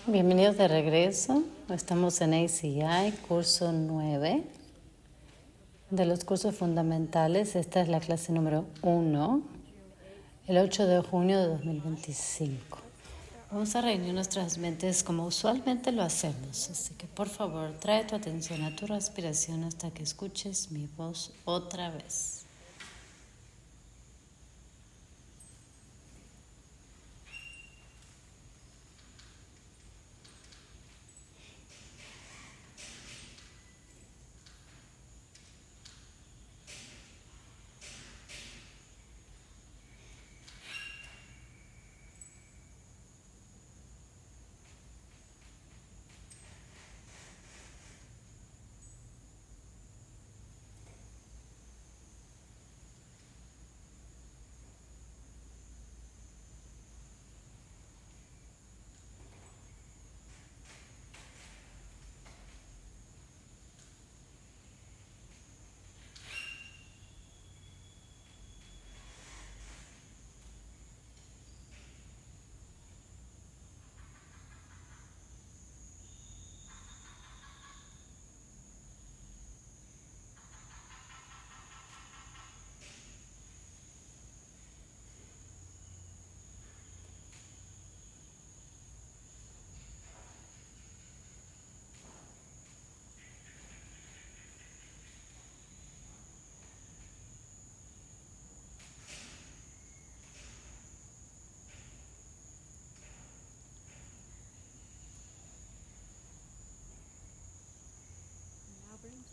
Bienvenidos de regreso. Estamos en ACI, curso 9 de los cursos fundamentales. Esta es la clase número 1, el 8 de junio de 2025. Vamos a reunir nuestras mentes como usualmente lo hacemos. Así que por favor, trae tu atención a tu respiración hasta que escuches mi voz otra vez.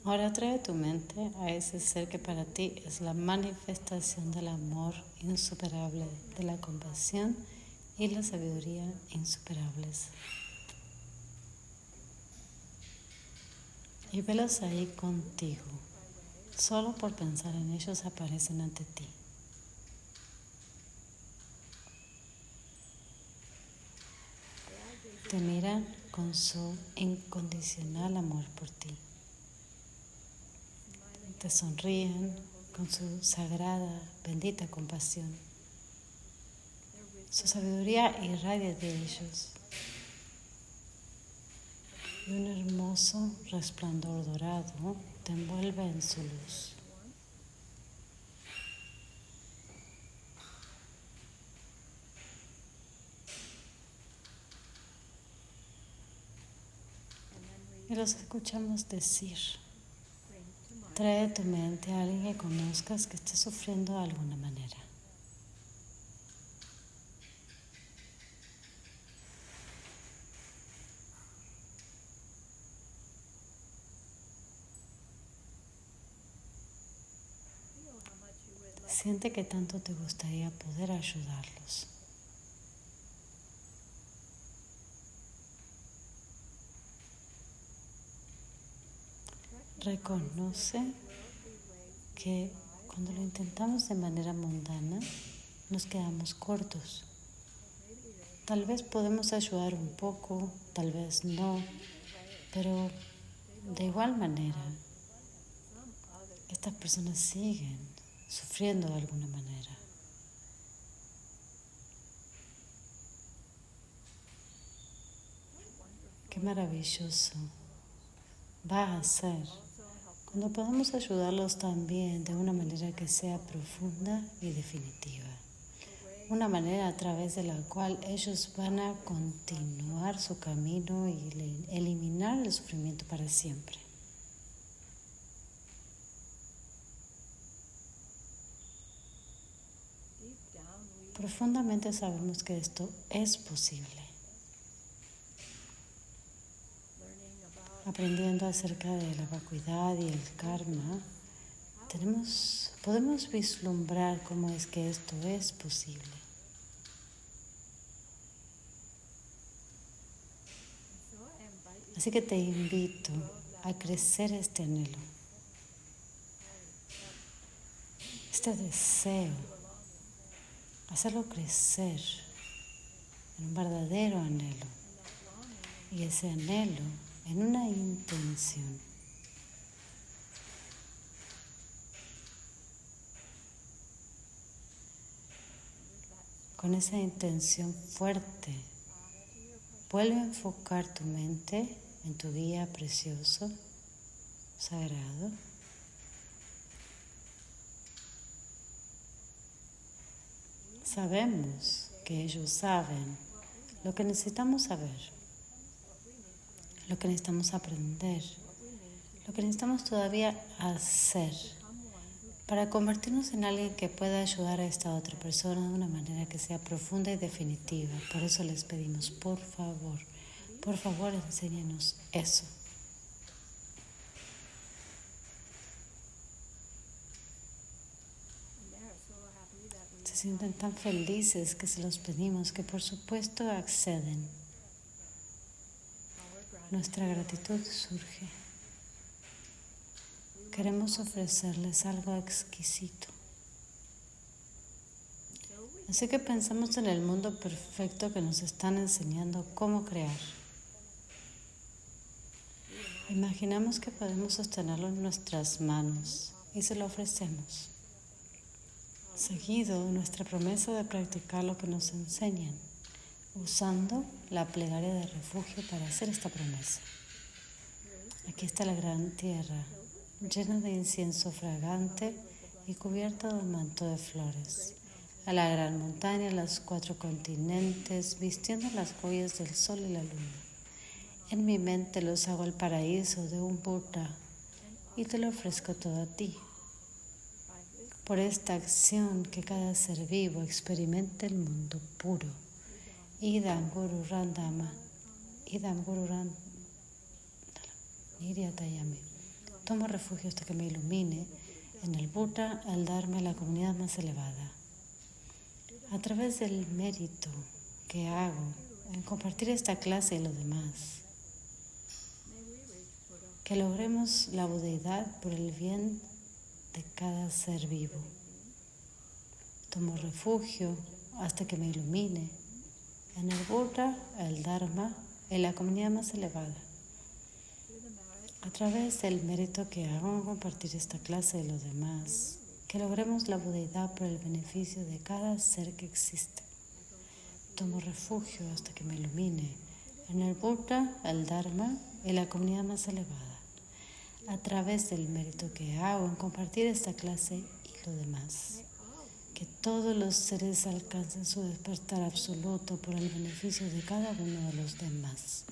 Ahora trae tu mente a ese ser que para ti es la manifestación del amor insuperable, de la compasión y la sabiduría insuperables. Y velos ahí contigo. Solo por pensar en ellos aparecen ante ti. Te miran con su incondicional amor por ti. Te sonríen con su sagrada, bendita compasión. Su sabiduría irradia de ellos. Y un hermoso resplandor dorado te envuelve en su luz. Y los escuchamos decir: trae a tu mente a alguien que conozcas que esté sufriendo de alguna manera. Siente que tanto te gustaría poder ayudarlos. Reconoce que cuando lo intentamos de manera mundana, nos quedamos cortos. Tal vez podemos ayudar un poco, tal vez no, pero de igual manera, estas personas siguen sufriendo de alguna manera. Qué maravilloso va a ser cuando podamos ayudarlos también de una manera que sea profunda y definitiva. Una manera a través de la cual ellos van a continuar su camino y eliminar el sufrimiento para siempre. Profundamente sabemos que esto es posible. Aprendiendo acerca de la vacuidad y el karma, podemos vislumbrar cómo es que esto es posible. Así que te invito a crecer este anhelo, este deseo, hacerlo crecer en un verdadero anhelo, y ese anhelo en una intención. Con esa intención fuerte, Vuelve a enfocar tu mente en tu guía precioso, sagrado. Sabemos que ellos saben lo que necesitamos saber, lo que necesitamos aprender, lo que necesitamos todavía hacer para convertirnos en alguien que pueda ayudar a esta otra persona de una manera que sea profunda y definitiva. Por eso les pedimos, por favor, enséñanos eso. Se sienten tan felices que se los pedimos que por supuesto acceden. Nuestra gratitud surge. Queremos ofrecerles algo exquisito. Así que pensamos en el mundo perfecto que nos están enseñando cómo crear. Imaginamos que podemos sostenerlo en nuestras manos y se lo ofrecemos. Seguido, nuestra promesa de practicar lo que nos enseñan, usando la plegaria de refugio para hacer esta promesa. Aquí está la gran tierra, llena de incienso fragante y cubierta de un manto de flores. A la gran montaña, los 4 continentes, vistiendo las joyas del sol y la luna. En mi mente los hago el paraíso de un Buddha y te lo ofrezco todo a ti. Por esta acción que cada ser vivo experimente el mundo puro. Idam Guru Randama, Idam Guru Randama, Niryatayame. Tomo refugio hasta que me ilumine en el Buddha, el Dharma y la comunidad más elevada. A través del mérito que hago en compartir esta clase y lo demás, que logremos la budeidad por el bien de cada ser vivo. Tomo refugio hasta que me ilumine en el Buddha, el Dharma y la comunidad más elevada. A través del mérito que hago en compartir esta clase y lo demás, que logremos la budeidad por el beneficio de cada ser que existe. Tomo refugio hasta que me ilumine en el Buddha, el Dharma y la comunidad más elevada. A través del mérito que hago en compartir esta clase y lo demás. Que todos los seres alcancen su despertar absoluto por el beneficio de cada uno de los demás.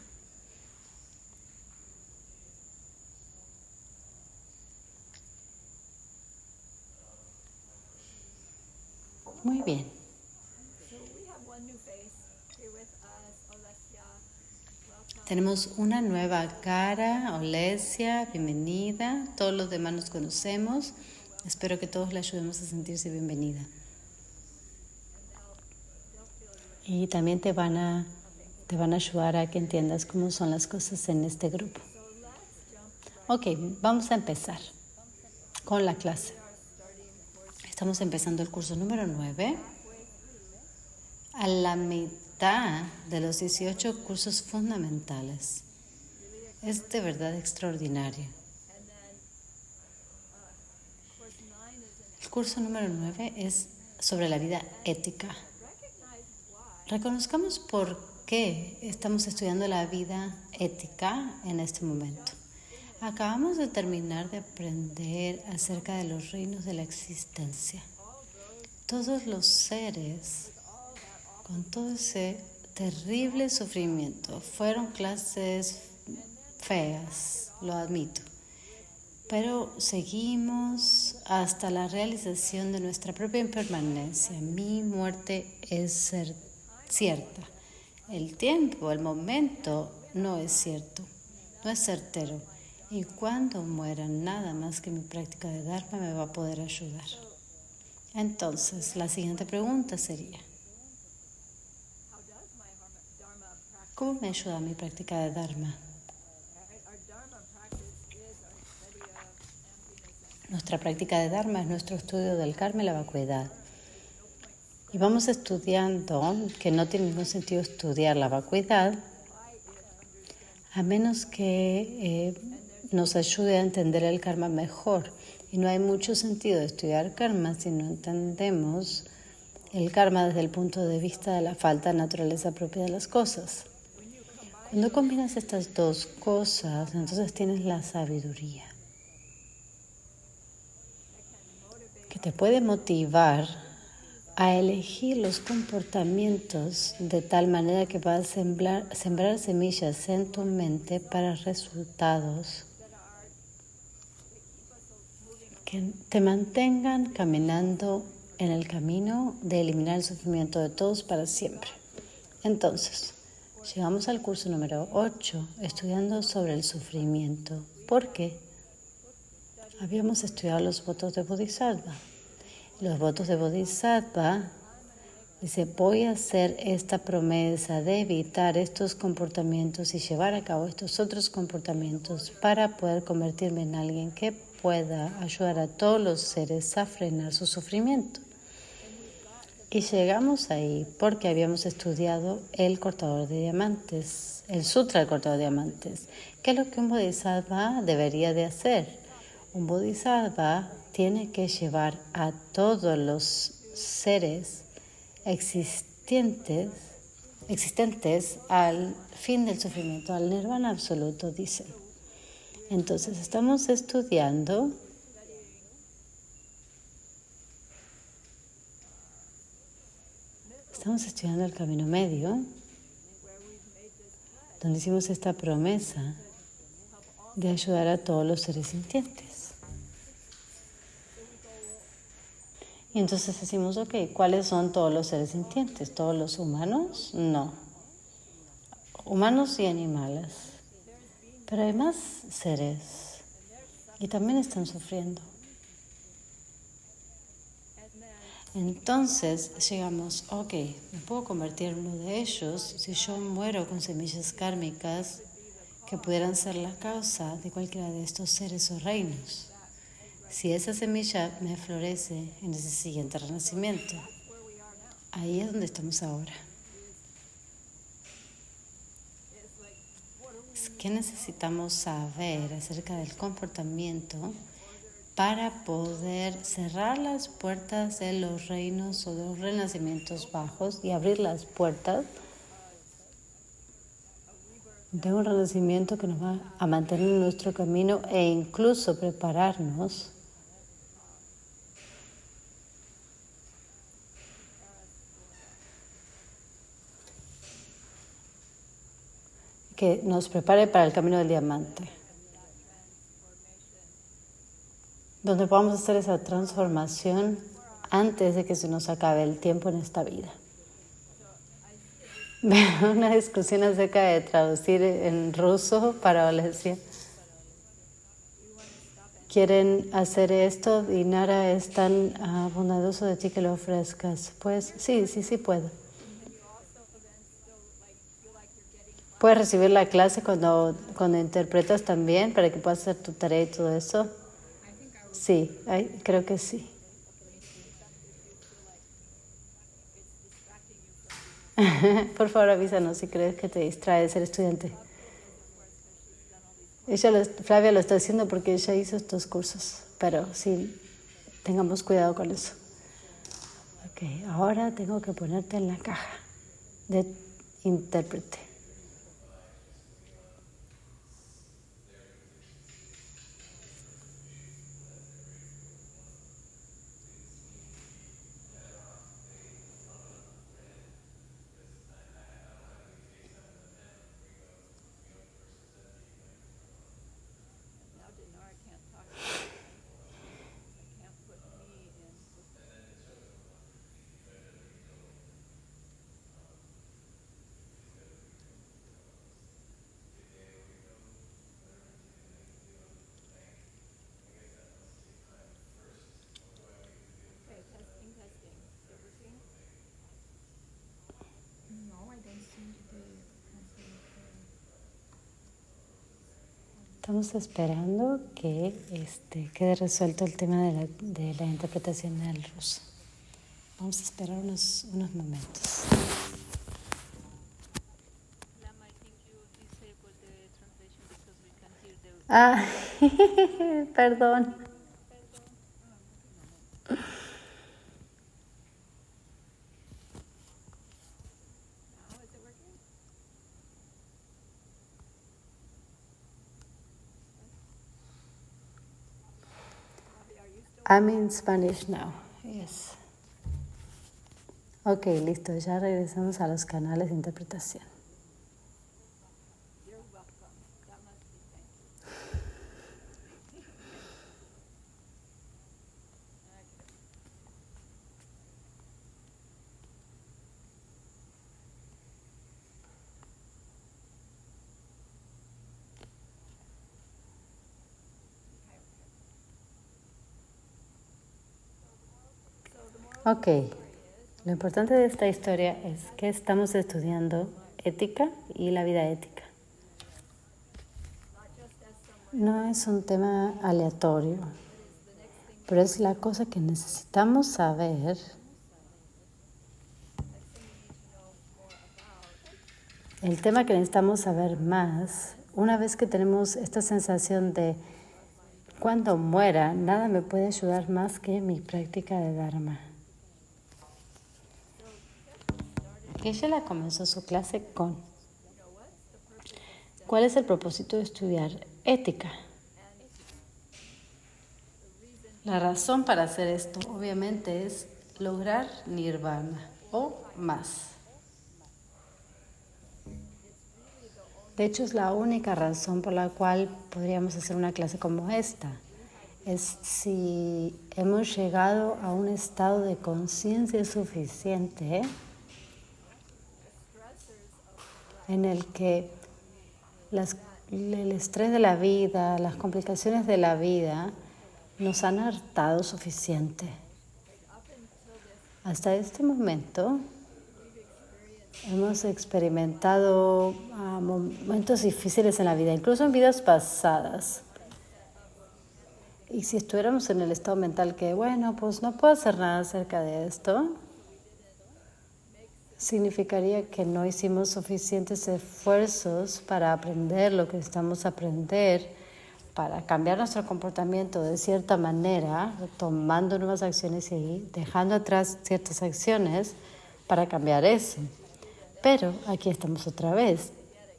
Muy bien. Tenemos una nueva cara, Olesia, bienvenida. Todos los demás nos conocemos. Espero que todos la ayudemos a sentirse bienvenida. Y también te van a ayudar a que entiendas cómo son las cosas en este grupo. Ok, vamos a empezar con la clase. Estamos empezando el curso número 9. A la mitad de los 18 cursos fundamentales. Es de verdad extraordinario. El curso número 9 es sobre la vida ética. Reconozcamos por qué estamos estudiando la vida ética en este momento. Acabamos de terminar de aprender acerca de los reinos de la existencia. Todos los seres, con todo ese terrible sufrimiento, fueron clases feas, lo admito. Pero seguimos hasta la realización de nuestra propia impermanencia. Mi muerte es cierta. El tiempo, el momento, no es cierto, no es certero. Y cuando muera, nada más que mi práctica de Dharma me va a poder ayudar. Entonces, la siguiente pregunta sería: ¿cómo me ayuda mi práctica de Dharma? Nuestra práctica de Dharma es nuestro estudio del karma y la vacuidad. Y vamos estudiando, que no tiene ningún sentido estudiar la vacuidad, a menos que nos ayude a entender el karma mejor. Y no hay mucho sentido de estudiar karma si no entendemos el karma desde el punto de vista de la falta de naturaleza propia de las cosas. Cuando combinas estas dos cosas, entonces tienes la sabiduría que te puede motivar a elegir los comportamientos de tal manera que vas a sembrar semillas en tu mente para resultados que te mantengan caminando en el camino de eliminar el sufrimiento de todos para siempre. Entonces, llegamos al curso número 8, estudiando sobre el sufrimiento. ¿Por qué? Habíamos estudiado los votos de Bodhisattva. Los votos de Bodhisattva dice, voy a hacer esta promesa de evitar estos comportamientos y llevar a cabo estos otros comportamientos para poder convertirme en alguien que pueda ayudar a todos los seres a frenar su sufrimiento. Y llegamos ahí porque habíamos estudiado el cortador de diamantes, el sutra del cortador de diamantes, que es lo que un bodhisattva debería de hacer. Un bodhisattva tiene que llevar a todos los seres existentes al fin del sufrimiento, al nirvana absoluto, dicen. Entonces estamos estudiando el camino medio, donde hicimos esta promesa de ayudar a todos los seres sintientes. Y entonces decimos, ok, ¿cuáles son todos los seres sintientes? ¿Todos los humanos? No. Humanos y animales. Pero hay más seres y también están sufriendo. Entonces llegamos, ok, me puedo convertir en uno de ellos si yo muero con semillas kármicas que pudieran ser la causa de cualquiera de estos seres o reinos. Si esa semilla me florece en ese siguiente renacimiento, ahí es donde estamos ahora. ¿Qué necesitamos saber acerca del comportamiento para poder cerrar las puertas de los reinos o de los renacimientos bajos y abrir las puertas de un renacimiento que nos va a mantener en nuestro camino e incluso prepararnos que nos prepare para el camino del diamante, donde podamos hacer esa transformación antes de que se nos acabe el tiempo en esta vida. Veo una discusión acerca de traducir en ruso para Valencia. Quieren hacer esto y Nara es tan bondadoso de ti que lo ofrezcas. Pues sí puedo. ¿Puedes recibir la clase cuando interpretas también para que puedas hacer tu tarea y todo eso? Sí, creo que sí. Por favor avísanos si crees que te distrae ser estudiante. Flavia lo está haciendo porque ella hizo estos cursos, pero sí, tengamos cuidado con eso. Ok, ahora tengo que ponerte en la caja de intérprete. Estamos esperando que quede resuelto el tema de la interpretación del ruso. Vamos a esperar unos momentos. Ah, perdón. I'm in Spanish now. Yes. Ok, listo. Ya regresamos a los canales de interpretación. Ok, lo importante de esta historia es que estamos estudiando ética y la vida ética. No es un tema aleatorio, pero es la cosa que necesitamos saber. El tema que necesitamos saber más, una vez que tenemos esta sensación de cuando muera, nada me puede ayudar más que mi práctica de Dharma. Ella comenzó su clase con: ¿cuál es el propósito de estudiar ética? La razón para hacer esto, obviamente, es lograr nirvana o más. De hecho, es la única razón por la cual podríamos hacer una clase como esta. Es si hemos llegado a un estado de conciencia suficiente en el que el estrés de la vida, las complicaciones de la vida nos han hartado suficiente. Hasta este momento hemos experimentado momentos difíciles en la vida, incluso en vidas pasadas. Y si estuviéramos en el estado mental que, bueno, pues no puedo hacer nada acerca de esto, significaría que no hicimos suficientes esfuerzos para aprender lo que necesitamos aprender, para cambiar nuestro comportamiento de cierta manera, tomando nuevas acciones y dejando atrás ciertas acciones para cambiar eso. Pero aquí estamos otra vez.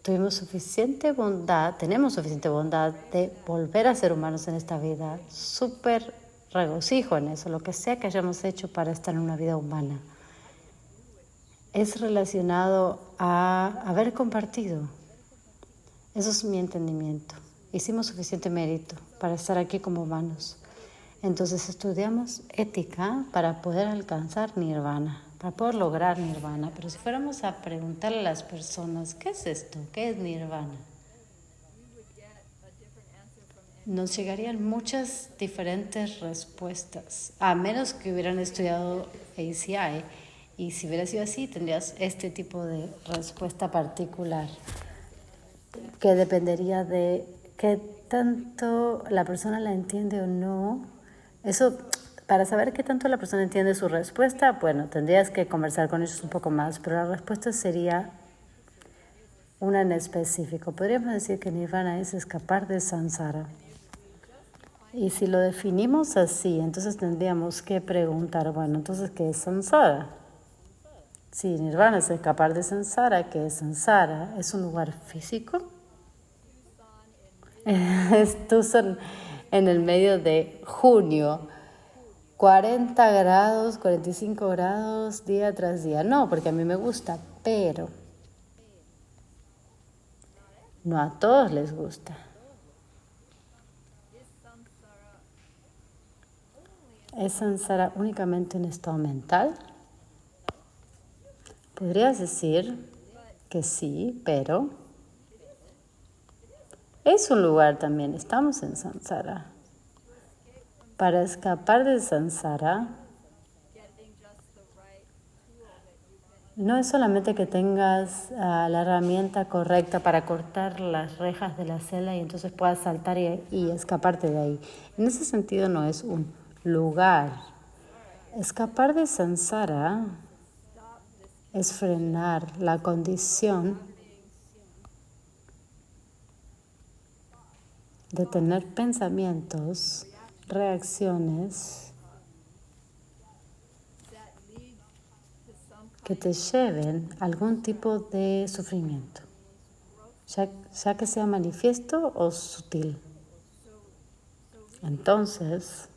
Tenemos suficiente bondad de volver a ser humanos en esta vida. Súper regocijo en eso, lo que sea que hayamos hecho para estar en una vida humana. Es relacionado a haber compartido. Eso es mi entendimiento. Hicimos suficiente mérito para estar aquí como humanos. Entonces estudiamos ética para poder alcanzar nirvana, para poder lograr nirvana. Pero si fuéramos a preguntarle a las personas, ¿qué es esto? ¿Qué es nirvana? Nos llegarían muchas diferentes respuestas, a menos que hubieran estudiado ACI. Y si hubiera sido así, tendrías este tipo de respuesta particular, que dependería de qué tanto la persona la entiende o no. Eso, para saber qué tanto la persona entiende su respuesta, bueno, tendrías que conversar con ellos un poco más, pero la respuesta sería una en específico. Podríamos decir que nirvana es escapar de samsara. Y si lo definimos así, entonces tendríamos que preguntar, bueno, entonces, ¿qué es samsara? Si nirvana es escapar de samsara, ¿qué es samsara? ¿Es un lugar físico? Es Tucson en el medio de junio, 40 grados, 45 grados día tras día. No, porque a mí me gusta, pero no a todos les gusta. ¿Es samsara únicamente un estado mental? Podrías decir que sí, pero es un lugar también. Estamos en samsara. Para escapar de samsara, no es solamente que tengas la herramienta correcta para cortar las rejas de la celda y entonces puedas saltar y escaparte de ahí. En ese sentido no es un lugar. Escapar de samsara es frenar la condición de tener pensamientos, reacciones que te lleven a algún tipo de sufrimiento, ya que sea manifiesto o sutil. Entonces,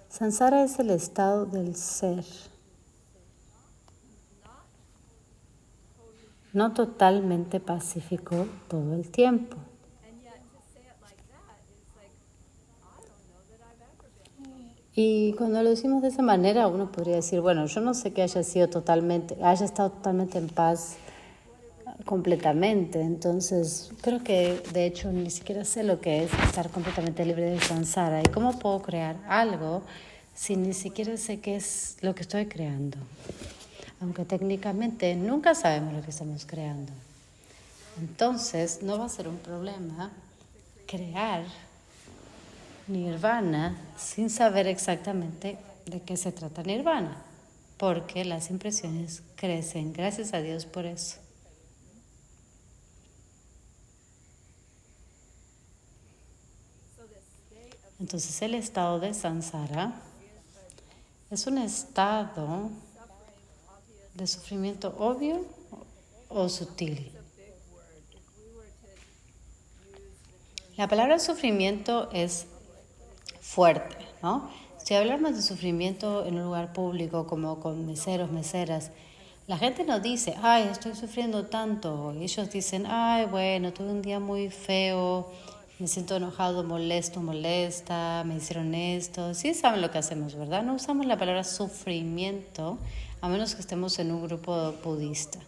Sansara es el estado del ser, no totalmente pacífico todo el tiempo. Y cuando lo decimos de esa manera, uno podría decir, bueno, yo no sé que haya estado totalmente en paz completamente. Entonces, creo que de hecho ni siquiera sé lo que es estar completamente libre de samsara. ¿Y cómo puedo crear algo si ni siquiera sé qué es lo que estoy creando? Aunque técnicamente nunca sabemos lo que estamos creando. Entonces, no va a ser un problema crear nirvana sin saber exactamente de qué se trata nirvana, porque las impresiones crecen. Gracias a Dios por eso. Entonces el estado de samsara es un estado de sufrimiento obvio o sutil. La palabra sufrimiento es fuerte, ¿no? Si hablamos de sufrimiento en un lugar público como con meseros, meseras, la gente no dice, ay, estoy sufriendo tanto. Ellos dicen, ay, bueno, tuve un día muy feo, me siento enojado, molesto, molesta, me hicieron esto. Sí saben lo que hacemos, ¿verdad? No usamos la palabra sufrimiento a menos que estemos en un grupo budista.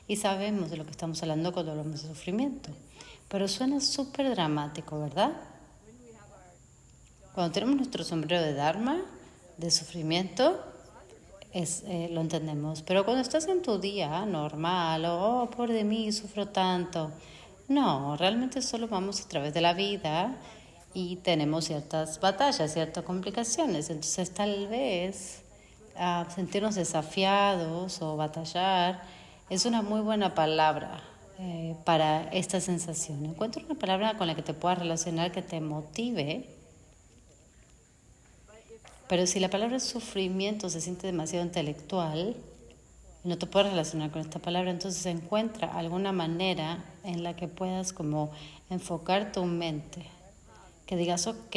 Y sabemos de lo que estamos hablando cuando hablamos de sufrimiento. Pero suena súper dramático, ¿verdad? Cuando tenemos nuestro sombrero de Dharma, de sufrimiento, lo entendemos. Pero cuando estás en tu día normal, oh, por de mí, sufro tanto. No, realmente solo vamos a través de la vida y tenemos ciertas batallas, ciertas complicaciones. Entonces tal vez sentirnos desafiados o batallar es una muy buena palabra para esta sensación. Encuentra una palabra con la que te puedas relacionar, que te motive. Pero si la palabra sufrimiento se siente demasiado intelectual y no te puedes relacionar con esta palabra, entonces encuentra alguna manera en la que puedas como enfocar tu mente. Que digas, ok,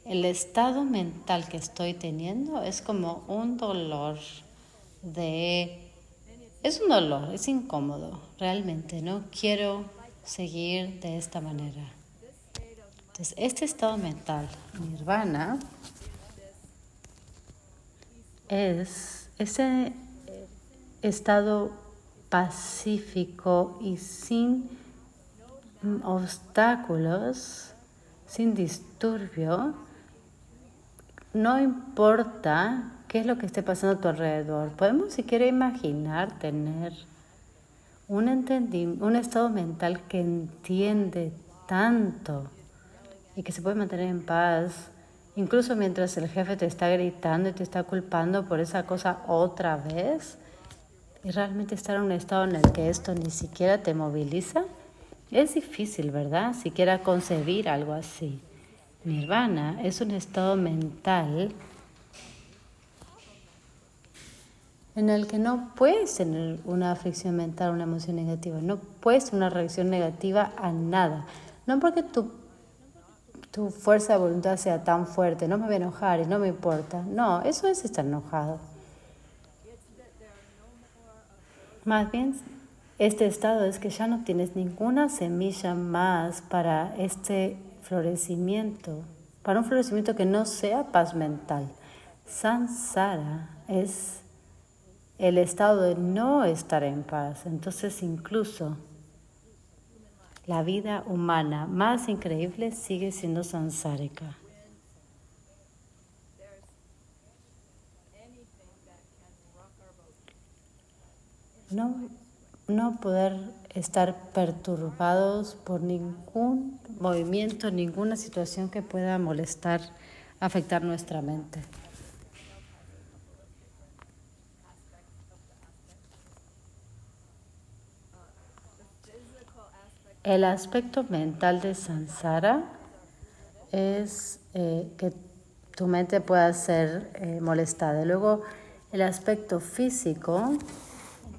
el estado mental que estoy teniendo es como un dolor es un dolor, es incómodo, realmente, no quiero seguir de esta manera. Entonces, este estado mental, nirvana, es ese estado pacífico y sin obstáculos, sin disturbio. No importa qué es lo que esté pasando a tu alrededor. Podemos siquiera imaginar tener un estado mental que entiende tanto y que se puede mantener en paz, incluso mientras el jefe te está gritando y te está culpando por esa cosa otra vez, y realmente estar en un estado en el que esto ni siquiera te moviliza. Es difícil, ¿verdad? Siquiera concebir algo así. Nirvana es un estado mental en el que no puedes tener una aflicción mental, una emoción negativa, no puedes tener una reacción negativa a nada. No porque tu fuerza de voluntad sea tan fuerte, no me voy a enojar y no me importa. No, eso es estar enojado. Más bien, este estado es que ya no tienes ninguna semilla más para este florecimiento, para un florecimiento que no sea paz mental. Samsara es el estado de no estar en paz. Entonces, incluso la vida humana más increíble sigue siendo sansárika. No poder estar perturbados por ningún movimiento, ninguna situación que pueda molestar, afectar nuestra mente. El aspecto mental de samsara es que tu mente pueda ser molestada. Luego, el aspecto físico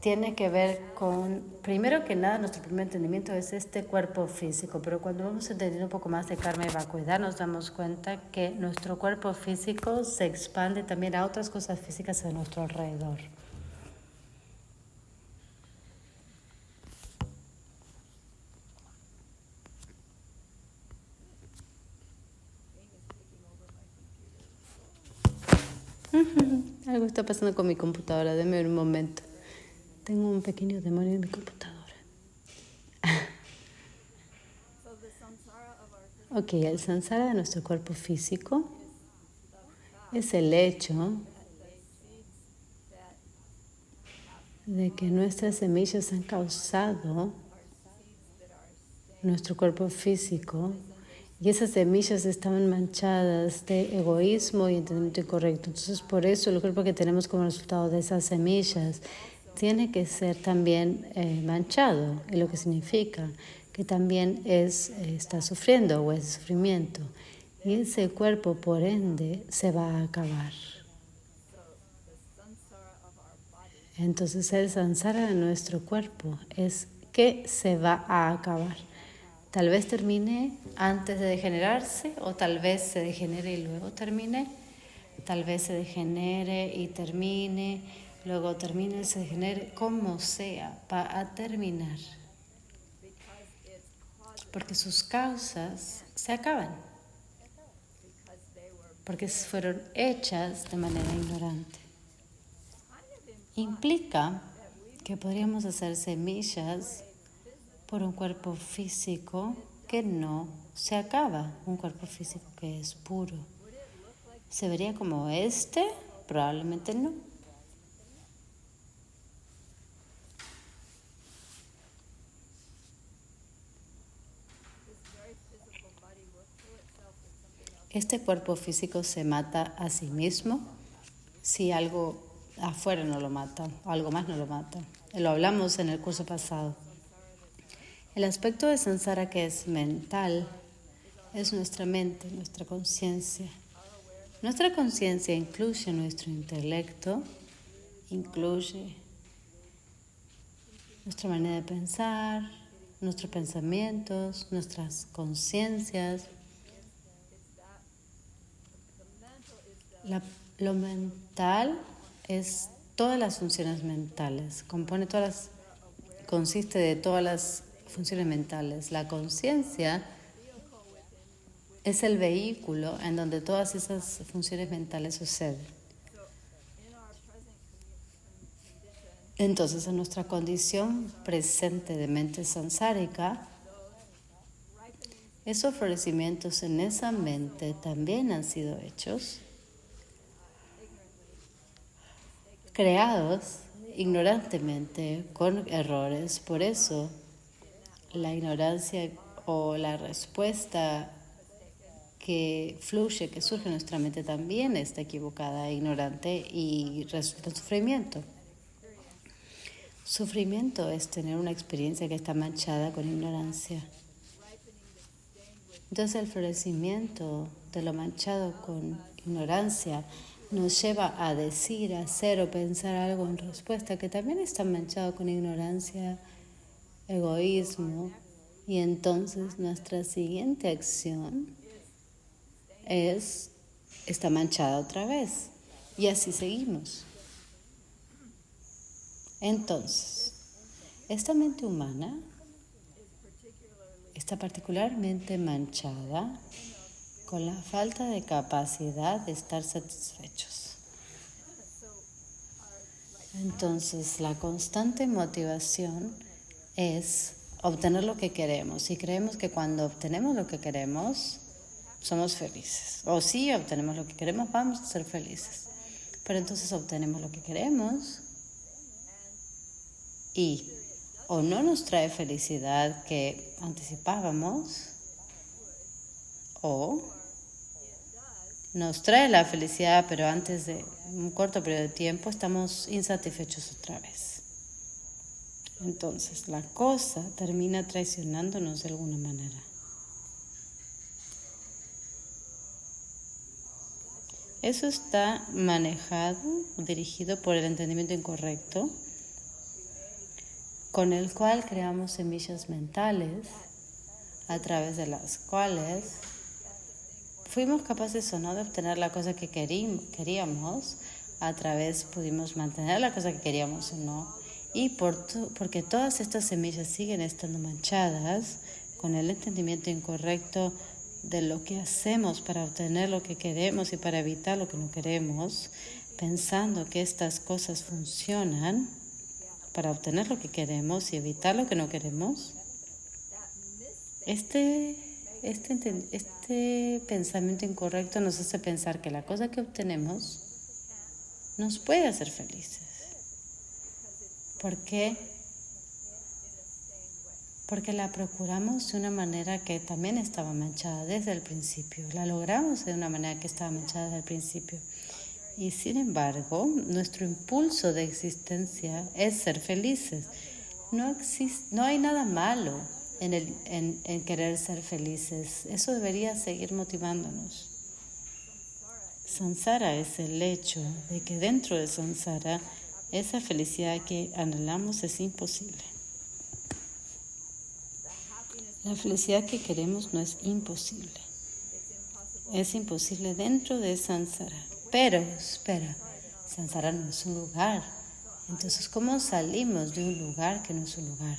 tiene que ver con, primero que nada, nuestro primer entendimiento es este cuerpo físico, pero cuando vamos entendiendo un poco más de karma y vacuidad, nos damos cuenta que nuestro cuerpo físico se expande también a otras cosas físicas a nuestro alrededor. Algo está pasando con mi computadora, denme un momento. Tengo un pequeño demonio en mi computadora. Ok, el samsara de nuestro cuerpo físico es el hecho de que nuestras semillas han causado nuestro cuerpo físico y esas semillas estaban manchadas de egoísmo y entendimiento incorrecto. Entonces, por eso el cuerpo que tenemos como resultado de esas semillas tiene que ser también manchado, y lo que significa que también está sufriendo o es sufrimiento. Y ese cuerpo, por ende, se va a acabar. Entonces, el samsara de nuestro cuerpo es que se va a acabar. Tal vez termine antes de degenerarse, o tal vez se degenere y luego termine. Tal vez se degenere y termine, luego termine y se degenere, como sea, va a terminar. Porque sus causas se acaban. Porque fueron hechas de manera ignorante. Implica que podríamos hacer semillas por un cuerpo físico que no se acaba, un cuerpo físico que es puro. ¿Se vería como este? Probablemente no. Este cuerpo físico se mata a sí mismo si algo afuera no lo mata, o algo más no lo mata. Lo hablamos en el curso pasado. El aspecto de samsara que es mental es nuestra mente, nuestra conciencia. Nuestra conciencia incluye nuestro intelecto, incluye nuestra manera de pensar, nuestros pensamientos, nuestras conciencias. Lo mental es todas las funciones mentales, consiste de todas las funciones mentales. La conciencia es el vehículo en donde todas esas funciones mentales suceden. Entonces, en nuestra condición presente de mente samsárica, esos florecimientos en esa mente también han sido hechos, creados ignorantemente, con errores. Por eso, la ignorancia o la respuesta que fluye, que surge en nuestra mente también está equivocada, ignorante y resulta en sufrimiento. Sufrimiento es tener una experiencia que está manchada con ignorancia. Entonces el florecimiento de lo manchado con ignorancia nos lleva a decir, hacer o pensar algo en respuesta que también está manchado con ignorancia, egoísmo, y entonces nuestra siguiente acción está manchada otra vez. Y así seguimos. Entonces, esta mente humana está particularmente manchada con la falta de capacidad de estar satisfechos. Entonces, la constante motivación es obtener lo que queremos. Y creemos que cuando obtenemos lo que queremos, somos felices. O si obtenemos lo que queremos, vamos a ser felices. Pero entonces obtenemos lo que queremos y o no nos trae felicidad que anticipábamos, o nos trae la felicidad, pero antes de un corto periodo de tiempo estamos insatisfechos otra vez. Entonces la cosa termina traicionándonos de alguna manera. Eso está manejado, dirigido por el entendimiento incorrecto, con el cual creamos semillas mentales a través de las cuales fuimos capaces o no de obtener la cosa que queríamos, a través pudimos mantener la cosa que queríamos o no, y porque todas estas semillas siguen estando manchadas con el entendimiento incorrecto de lo que hacemos para obtener lo que queremos y para evitar lo que no queremos, pensando que estas cosas funcionan para obtener lo que queremos y evitar lo que no queremos, este pensamiento incorrecto nos hace pensar que la cosa que obtenemos nos puede hacer felices. ¿Por qué? Porque la procuramos de una manera que también estaba manchada desde el principio. La logramos de una manera que estaba manchada desde el principio. Y sin embargo, nuestro impulso de existencia es ser felices. No hay nada malo en querer ser felices. Eso debería seguir motivándonos. Samsara es el hecho de que dentro de samsara esa felicidad que anhelamos es imposible. La felicidad que queremos no es imposible. Es imposible dentro de samsara. Pero, espera, samsara no es un lugar. Entonces, ¿cómo salimos de un lugar que no es un lugar?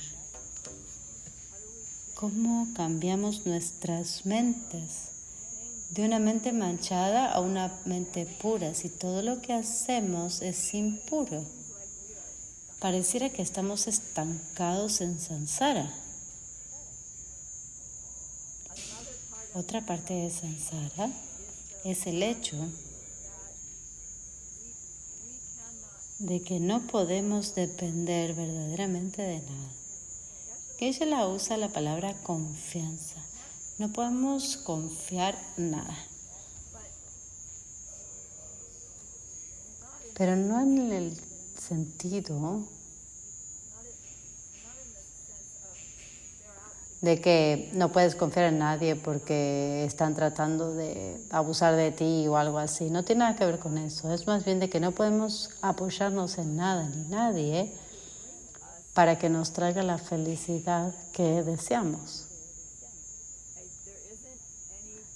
¿Cómo cambiamos nuestras mentes de una mente manchada a una mente pura si todo lo que hacemos es impuro? Pareciera que estamos estancados en samsara. Otra parte de samsara es el hecho de que no podemos depender verdaderamente de nada. Que ella usa la palabra confianza. No podemos confiar nada. Pero no en el sentido de que no puedes confiar en nadie porque están tratando de abusar de ti o algo así. No tiene nada que ver con eso. Es más bien de que no podemos apoyarnos en nada ni nadie para que nos traiga la felicidad que deseamos.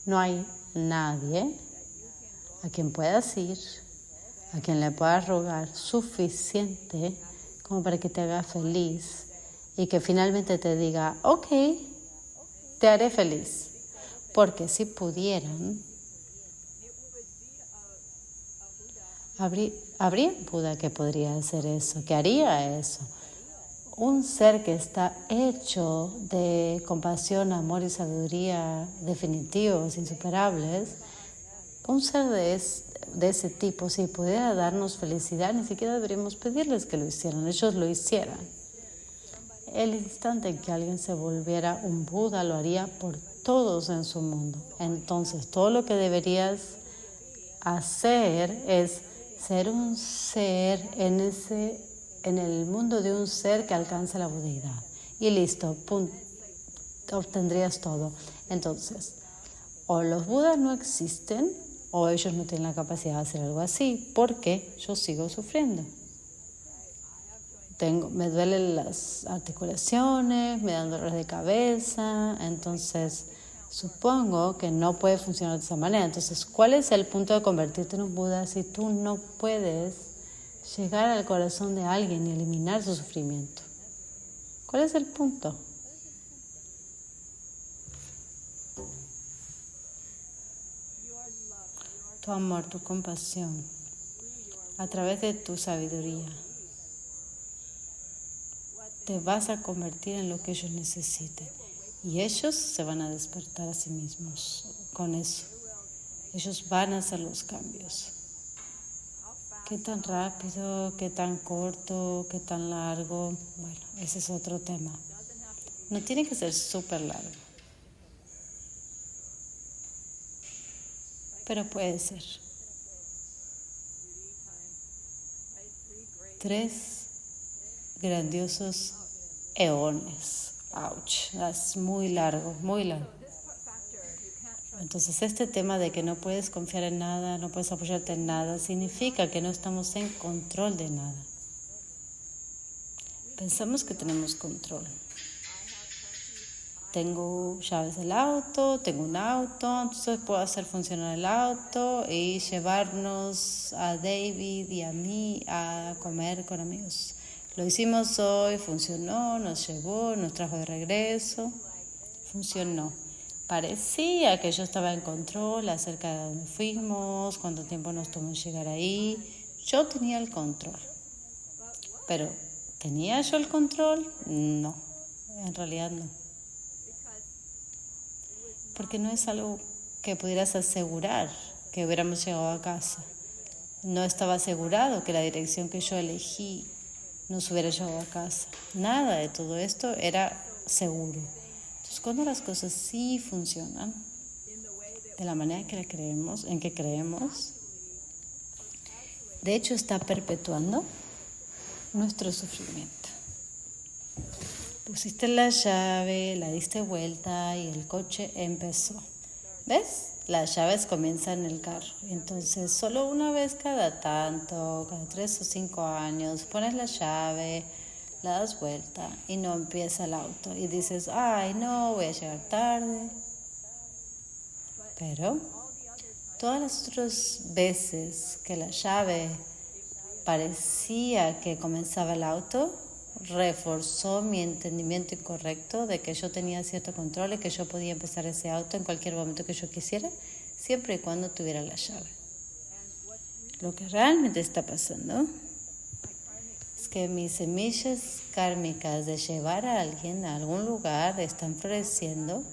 No hay nadie a quien puedas ir, a quien le puedas rogar suficiente como para que te haga feliz y que finalmente te diga, ok, te haré feliz. Porque si pudieran, habría un Buda que podría hacer eso, que haría eso. Un ser que está hecho de compasión, amor y sabiduría definitivos, insuperables, un ser de ese tipo, si pudiera darnos felicidad, ni siquiera deberíamos pedirles que lo hicieran, ellos lo hicieran. El instante en que alguien se volviera un Buda lo haría por todos en su mundo. Entonces, todo lo que deberías hacer es ser un ser en el mundo de un ser que alcanza la budeidad. Y listo, punto, obtendrías todo. Entonces, o los Budas no existen, o ellos no tienen la capacidad de hacer algo así, porque yo sigo sufriendo. Me duelen las articulaciones, me dan dolores de cabeza, entonces supongo que no puede funcionar de esa manera. Entonces, ¿cuál es el punto de convertirte en un Buda si tú no puedes llegar al corazón de alguien y eliminar su sufrimiento? ¿Cuál es el punto? Tu amor, tu compasión, a través de tu sabiduría, te vas a convertir en lo que ellos necesiten. Y ellos se van a despertar a sí mismos con eso. Ellos van a hacer los cambios. ¿Qué tan rápido, qué tan corto, qué tan largo? Bueno, ese es otro tema. No tiene que ser súper largo. Pero puede ser. 3 grandiosos eones. Ouch, es muy largo, muy largo. Entonces, este tema de que no puedes confiar en nada, no puedes apoyarte en nada, significa que no estamos en control de nada. Pensamos que tenemos control. Tengo llaves del auto, tengo un auto, entonces puedo hacer funcionar el auto y llevarnos a David y a mí a comer con amigos. Lo hicimos hoy, funcionó, nos llevó, nos trajo de regreso, funcionó. Parecía que yo estaba en control acerca de dónde fuimos, cuánto tiempo nos tomó llegar ahí. Yo tenía el control. Pero, ¿tenía yo el control? No, en realidad no. Porque no es algo que pudieras asegurar que hubiéramos llegado a casa. No estaba asegurado que la dirección que yo elegí nos hubiera llevado a casa. Nada de todo esto era seguro. Entonces, cuando las cosas sí funcionan de la manera en que creemos, de hecho está perpetuando nuestro sufrimiento. Pusiste la llave, la diste vuelta y el coche empezó. ¿Ves? Las llaves comienzan en el carro. Entonces, solo una vez cada 3 o 5 años, pones la llave, la das vuelta y no empieza el auto. Y dices, ay, no, voy a llegar tarde. Pero todas las otras veces que la llave parecía que comenzaba el auto, reforzó mi entendimiento incorrecto de que yo tenía cierto control y que yo podía empezar ese auto en cualquier momento que yo quisiera, siempre y cuando tuviera la llave. Lo que realmente está pasando es que mis semillas kármicas de llevar a alguien a algún lugar están floreciendo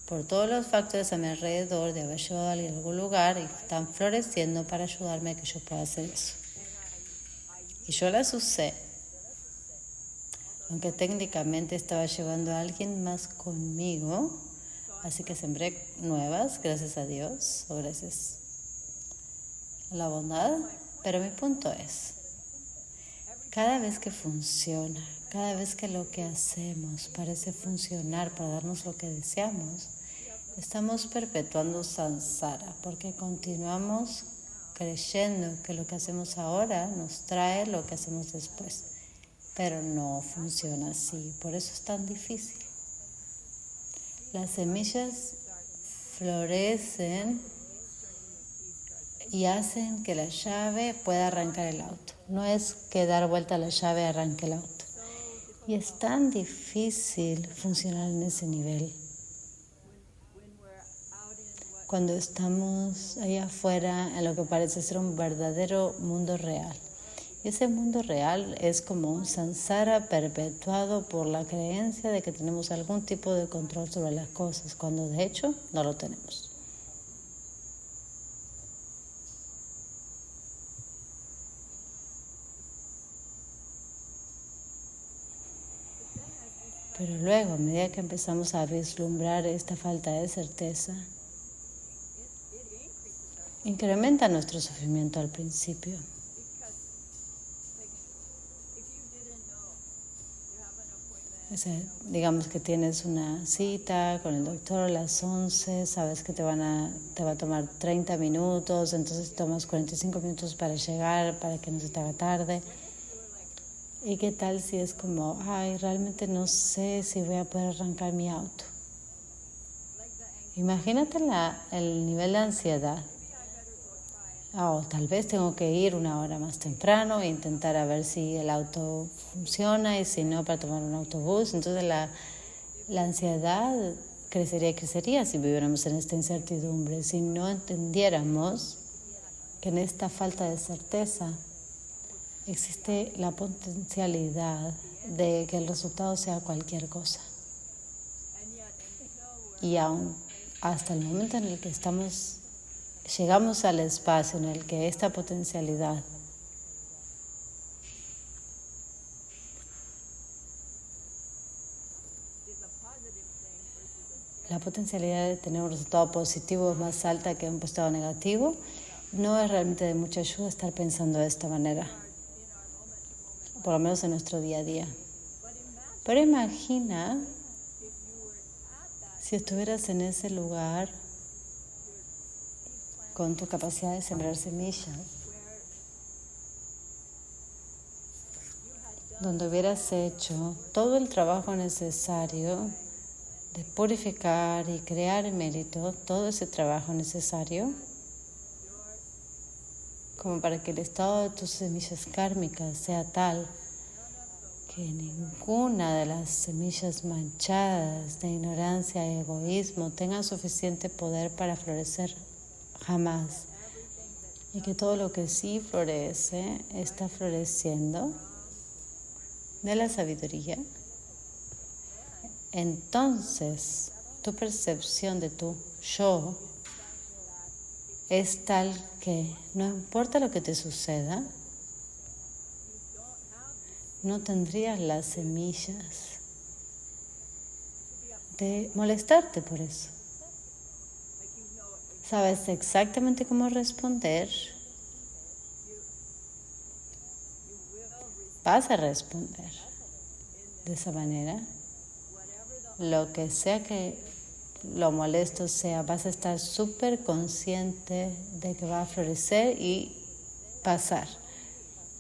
por todos los factores a mi alrededor de haber llevado a alguien a algún lugar y están floreciendo para ayudarme a que yo pueda hacer eso. Y yo las usé, aunque técnicamente estaba llevando a alguien más conmigo, así que sembré nuevas, gracias a Dios, o gracias a la bondad. Pero mi punto es, cada vez que funciona, cada vez que lo que hacemos parece funcionar para darnos lo que deseamos, estamos perpetuando samsara, porque continuamos creyendo que lo que hacemos ahora nos trae lo que hacemos después. Pero no funciona así, por eso es tan difícil. Las semillas florecen y hacen que la llave pueda arrancar el auto. No es que dar vuelta a la llave arranque el auto. Y es tan difícil funcionar en ese nivel. Cuando estamos allá afuera en lo que parece ser un verdadero mundo real. Y ese mundo real es como un samsara perpetuado por la creencia de que tenemos algún tipo de control sobre las cosas, cuando de hecho no lo tenemos. Pero luego, a medida que empezamos a vislumbrar esta falta de certeza, incrementa nuestro sufrimiento al principio. O sea, digamos que tienes una cita con el doctor a las 11, sabes que te va a tomar 30 minutos, entonces tomas 45 minutos para llegar, para que no se te haga tarde. ¿Y qué tal si es como, ay, realmente no sé si voy a poder arrancar mi auto? Imagínate el nivel de ansiedad. O tal vez tengo que ir una hora más temprano e intentar a ver si el auto funciona y si no, para tomar un autobús. Entonces la ansiedad crecería y crecería si viviéramos en esta incertidumbre, si no entendiéramos que en esta falta de certeza existe la potencialidad de que el resultado sea cualquier cosa. Y aún hasta el momento en el que llegamos al espacio en el que esta potencialidad de tener un resultado positivo es más alta que un resultado negativo, no es realmente de mucha ayuda estar pensando de esta manera, por lo menos en nuestro día a día. Pero imagina si estuvieras en ese lugar con tu capacidad de sembrar semillas donde hubieras hecho todo el trabajo necesario de purificar y crear mérito, todo ese trabajo necesario, como para que el estado de tus semillas kármicas sea tal que ninguna de las semillas manchadas de ignorancia y egoísmo tenga suficiente poder para florecer jamás, y que todo lo que sí florece está floreciendo de la sabiduría. Entonces tu percepción de tu yo es tal que no importa lo que te suceda, no tendrías las semillas de molestarte por eso. Sabes exactamente cómo responder, vas a responder de esa manera. Lo que sea que lo molesto sea, vas a estar súper consciente de que va a florecer y pasar.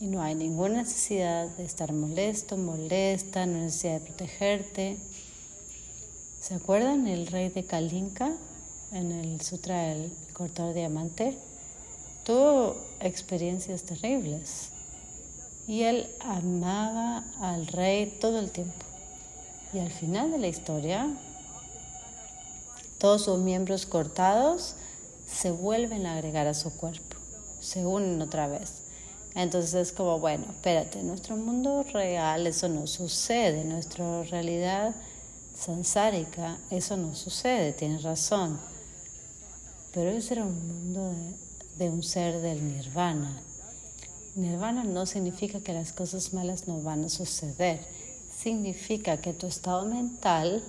Y no hay ninguna necesidad de estar molesta, no hay necesidad de protegerte. ¿Se acuerdan el rey de Kalinka en el Sutra del Cortador de Diamante? Tuvo experiencias terribles y él amaba al rey todo el tiempo. Y al final de la historia, todos sus miembros cortados se vuelven a agregar a su cuerpo, se unen otra vez. Entonces es como, bueno, espérate, en nuestro mundo real eso no sucede, en nuestra realidad sansárica eso no sucede, tienes razón. Pero ese era un mundo de un ser del nirvana. Nirvana no significa que las cosas malas no van a suceder, significa que tu estado mental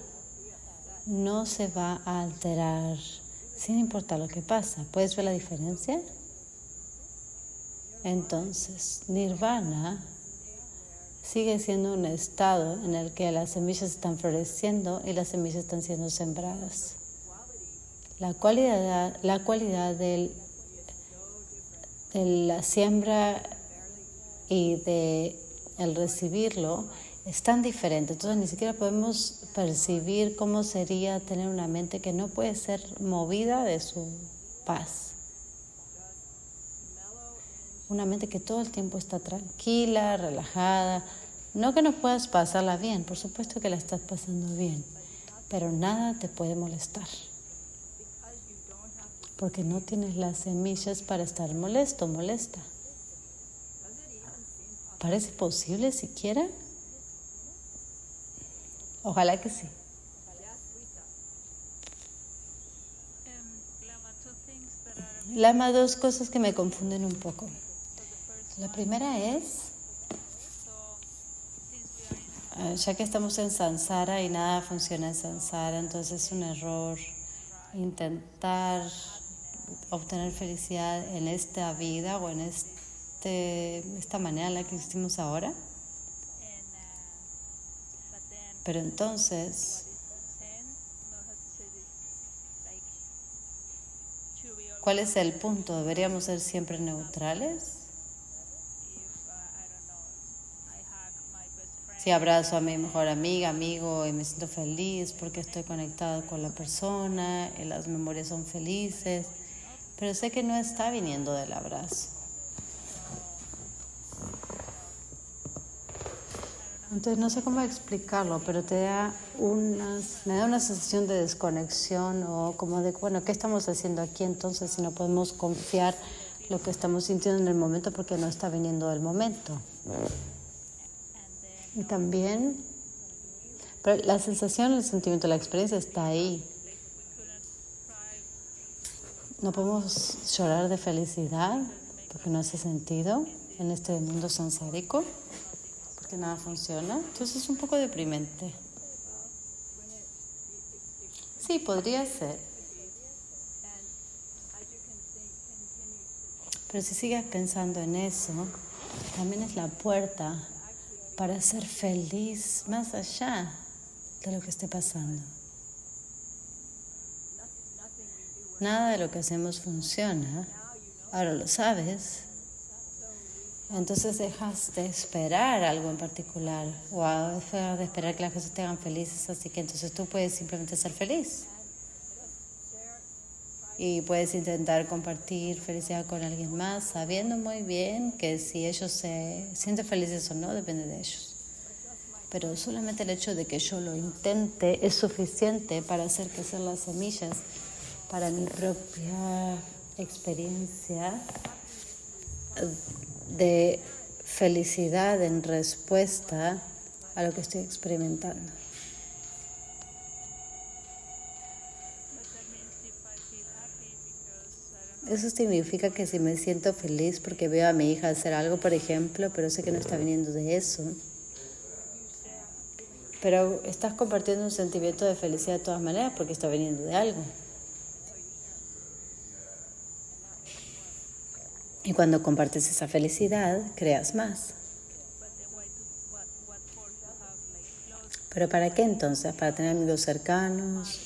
no se va a alterar sin importar lo que pasa. ¿Puedes ver la diferencia? Entonces, nirvana sigue siendo un estado en el que las semillas están floreciendo y las semillas están siendo sembradas. La cualidad de la siembra y de el recibirlo es tan diferente. Entonces ni siquiera podemos percibir cómo sería tener una mente que no puede ser movida de su paz. Una mente que todo el tiempo está tranquila, relajada. No que no puedas pasarla bien, por supuesto que la estás pasando bien, pero nada te puede molestar. Porque no tienes las semillas para estar molesta. ¿Parece posible siquiera? Ojalá que sí. Lama, dos cosas que me confunden un poco. La primera es, ya que estamos en Sansara y nada funciona en Sansara, entonces es un error intentar obtener felicidad en esta vida o en esta manera en la que existimos ahora. Pero entonces, ¿cuál es el punto? ¿Deberíamos ser siempre neutrales? Si abrazo a mi mejor amiga, amigo y me siento feliz porque estoy conectado con la persona y las memorias son felices, pero sé que no está viniendo del abrazo. Entonces no sé cómo explicarlo, pero me da una sensación de desconexión o como de, bueno, ¿qué estamos haciendo aquí entonces si no podemos confiar lo que estamos sintiendo en el momento porque no está viniendo del momento? Y también, pero la sensación, el sentimiento, la experiencia está ahí. No podemos llorar de felicidad porque no hace sentido en este mundo sansárico, porque nada funciona. Entonces es un poco deprimente. Sí, podría ser. Pero si sigues pensando en eso, también es la puerta para ser feliz más allá de lo que esté pasando. Nada de lo que hacemos funciona, ahora lo sabes, entonces dejas de esperar algo en particular o dejas de esperar que las cosas te hagan felices, así que entonces tú puedes simplemente ser feliz y puedes intentar compartir felicidad con alguien más, sabiendo muy bien que si ellos se sienten felices o no depende de ellos. Pero solamente el hecho de que yo lo intente es suficiente para hacer crecer las semillas para mi propia experiencia de felicidad en respuesta a lo que estoy experimentando. Eso significa que si me siento feliz porque veo a mi hija hacer algo, por ejemplo, pero sé que no está viniendo de eso, pero estás compartiendo un sentimiento de felicidad de todas maneras porque está viniendo de algo. Y cuando compartes esa felicidad, creas más. ¿Pero para qué entonces? Para tener amigos cercanos,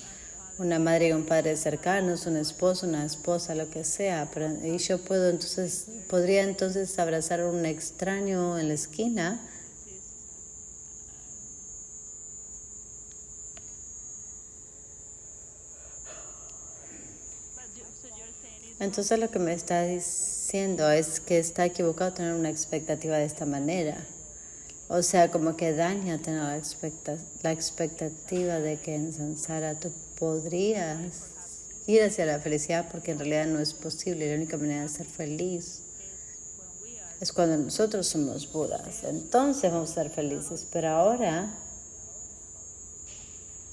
una madre y un padre cercanos, un esposo, una esposa, lo que sea. Y yo podría entonces abrazar a un extraño en la esquina. Entonces lo que me está diciendo es que está equivocado tener una expectativa de esta manera. O sea, como que daña tener la expectativa de que en Sansara tú podrías ir hacia la felicidad porque en realidad no es posible. La única manera de ser feliz es cuando nosotros somos Budas. Entonces vamos a ser felices. Pero ahora,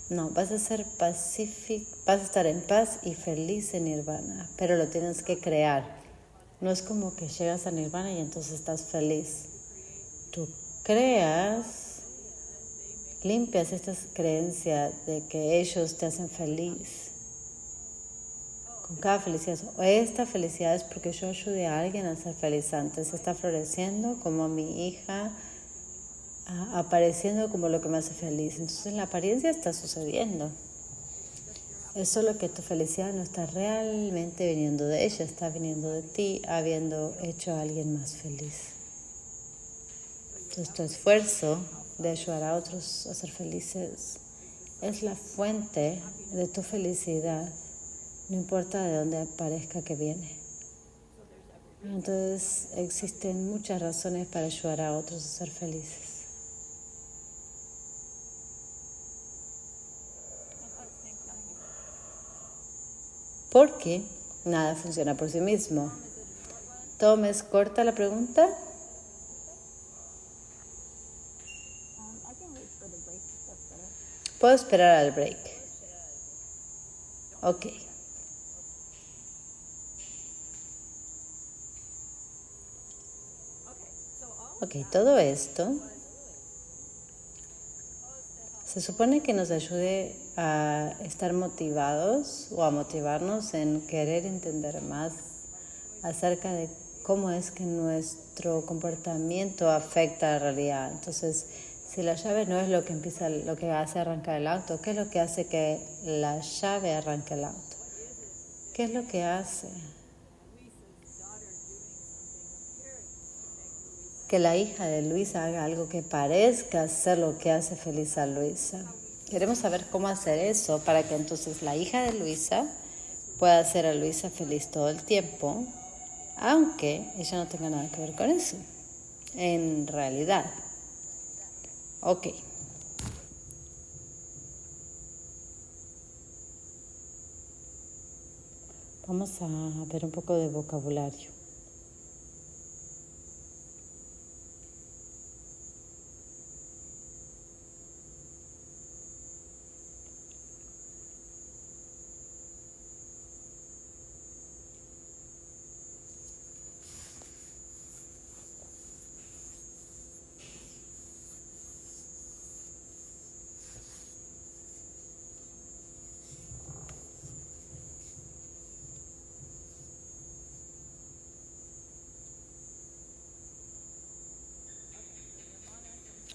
no, vas a ser pacífico, vas a estar en paz y feliz en Nirvana. Pero lo tienes que crear. No es como que llegas a Nirvana y entonces estás feliz. Tú creas, limpias esta creencia de que ellos te hacen feliz con cada felicidad. O esta felicidad es porque yo ayudé a alguien a ser feliz antes. Está floreciendo como mi hija, apareciendo como lo que me hace feliz. Entonces la apariencia está sucediendo. Es solo que tu felicidad no está realmente viniendo de ella, está viniendo de ti, habiendo hecho a alguien más feliz. Entonces tu esfuerzo de ayudar a otros a ser felices es la fuente de tu felicidad, no importa de dónde parezca que viene. Entonces existen muchas razones para ayudar a otros a ser felices. Porque nada funciona por sí mismo. ¿Tom es corta la pregunta? Puedo esperar al break. Ok. Ok, todo esto se supone que nos ayude a estar motivados o a motivarnos en querer entender más acerca de cómo es que nuestro comportamiento afecta a la realidad. Entonces, si la llave no es lo que hace arrancar el auto, ¿qué es lo que hace que la llave arranque el auto? ¿Qué es lo que hace que la hija de Luisa haga algo que parezca ser lo que hace feliz a Luisa? Queremos saber cómo hacer eso para que entonces la hija de Luisa pueda hacer a Luisa feliz todo el tiempo, aunque ella no tenga nada que ver con eso, en realidad. Ok. Vamos a ver un poco de vocabulario.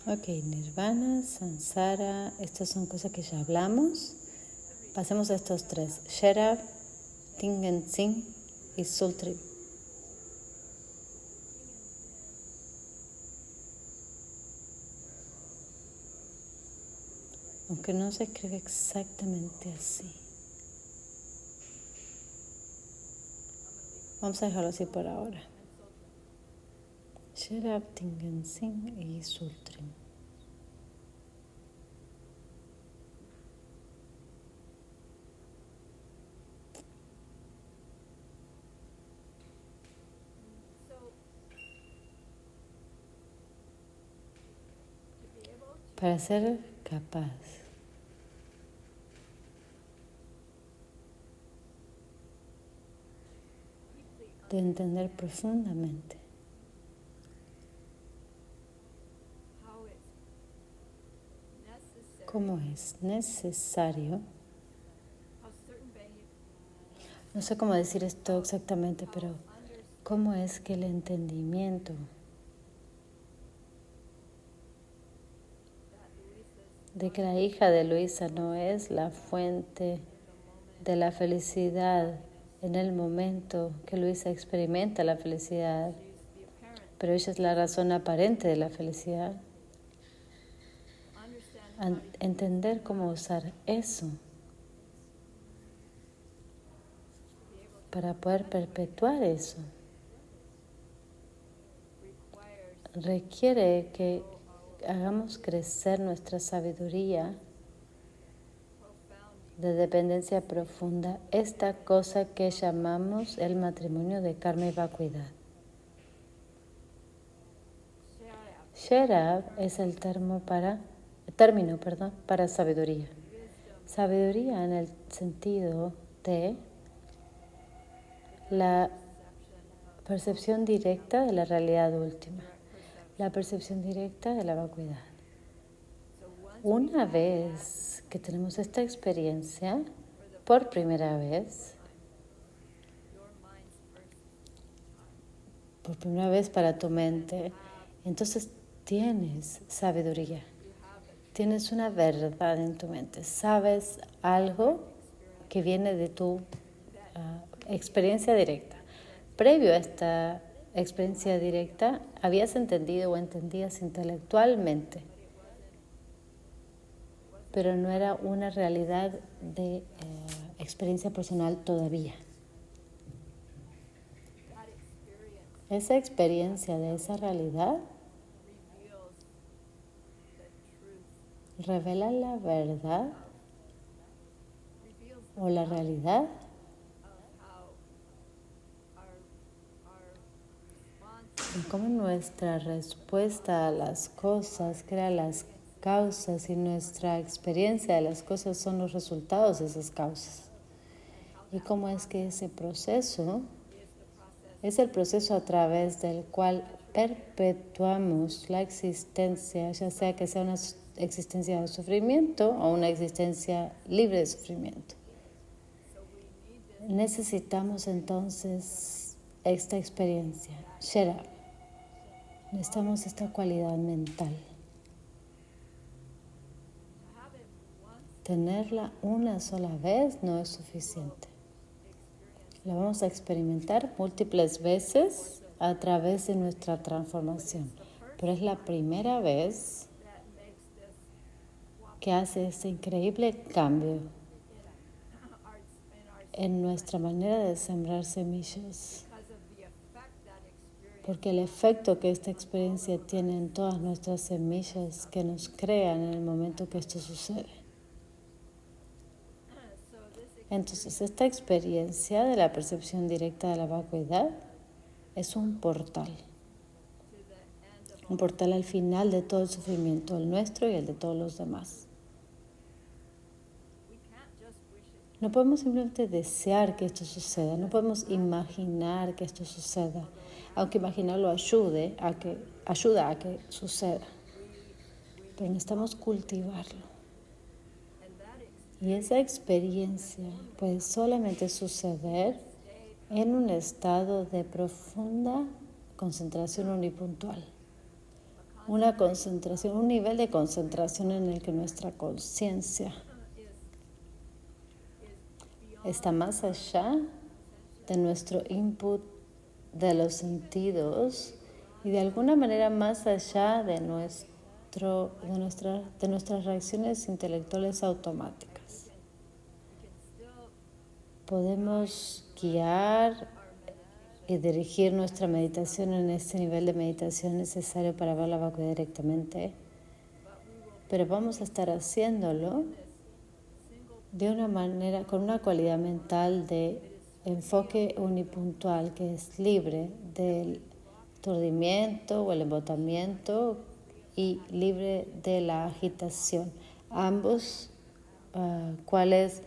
Ok, Nirvana, Sansara, estas son cosas que ya hablamos. Pasemos a estos tres, Sherab, Tingen Singh y Sultri. aunque no se escribe exactamente así. Vamos a dejarlo así por ahora. Sherab, Tingenzin y Sultrim. Para ser capaz de entender profundamente cómo es necesario, no sé cómo decir esto exactamente, pero cómo es que el entendimiento de que la hija de Luisa no es la fuente de la felicidad en el momento que Luisa experimenta la felicidad, pero ella es la razón aparente de la felicidad. Entender cómo usar eso para poder perpetuar eso requiere que hagamos crecer nuestra sabiduría de dependencia profunda, esta cosa que llamamos el matrimonio de karma y vacuidad. Sherab es el término para sabiduría. Sabiduría en el sentido de la percepción directa de la realidad última, la percepción directa de la vacuidad. Una vez que tenemos esta experiencia, por primera vez para tu mente, entonces tienes sabiduría, tienes una verdad en tu mente, sabes algo que viene de tu experiencia directa. Previo a esta experiencia directa, habías entendido o entendías intelectualmente, pero no era una realidad de experiencia personal todavía. Esa experiencia de esa realidad revela la verdad o la realidad en cómo nuestra respuesta a las cosas crea las causas y nuestra experiencia de las cosas son los resultados de esas causas. Y cómo es que ese proceso es el proceso a través del cual perpetuamos la existencia, ya sea que sea una existencia de sufrimiento o una existencia libre de sufrimiento. Necesitamos entonces esta experiencia, Sherab. Necesitamos esta cualidad mental. Tenerla una sola vez no es suficiente. La vamos a experimentar múltiples veces a través de nuestra transformación. Pero es la primera vez que hace este increíble cambio en nuestra manera de sembrar semillas. Porque el efecto que esta experiencia tiene en todas nuestras semillas que nos crean en el momento que esto sucede. Entonces, esta experiencia de la percepción directa de la vacuidad es un portal al final de todo el sufrimiento, el nuestro y el de todos los demás. No podemos simplemente desear que esto suceda, no podemos imaginar que esto suceda, aunque imaginarlo ayuda a que suceda, pero necesitamos cultivarlo. Y esa experiencia puede solamente suceder en un estado de profunda concentración unipuntual. Una concentración, un nivel de concentración en el que nuestra conciencia está más allá de nuestro input de los sentidos y de alguna manera más allá de de nuestras reacciones intelectuales automáticas. Podemos guiar y dirigir nuestra meditación en este nivel de meditación necesario para ver la vacuidad directamente, pero vamos a estar haciéndolo de una manera, con una cualidad mental de enfoque unipuntual que es libre del aturdimiento o el embotamiento y libre de la agitación, ambos cuales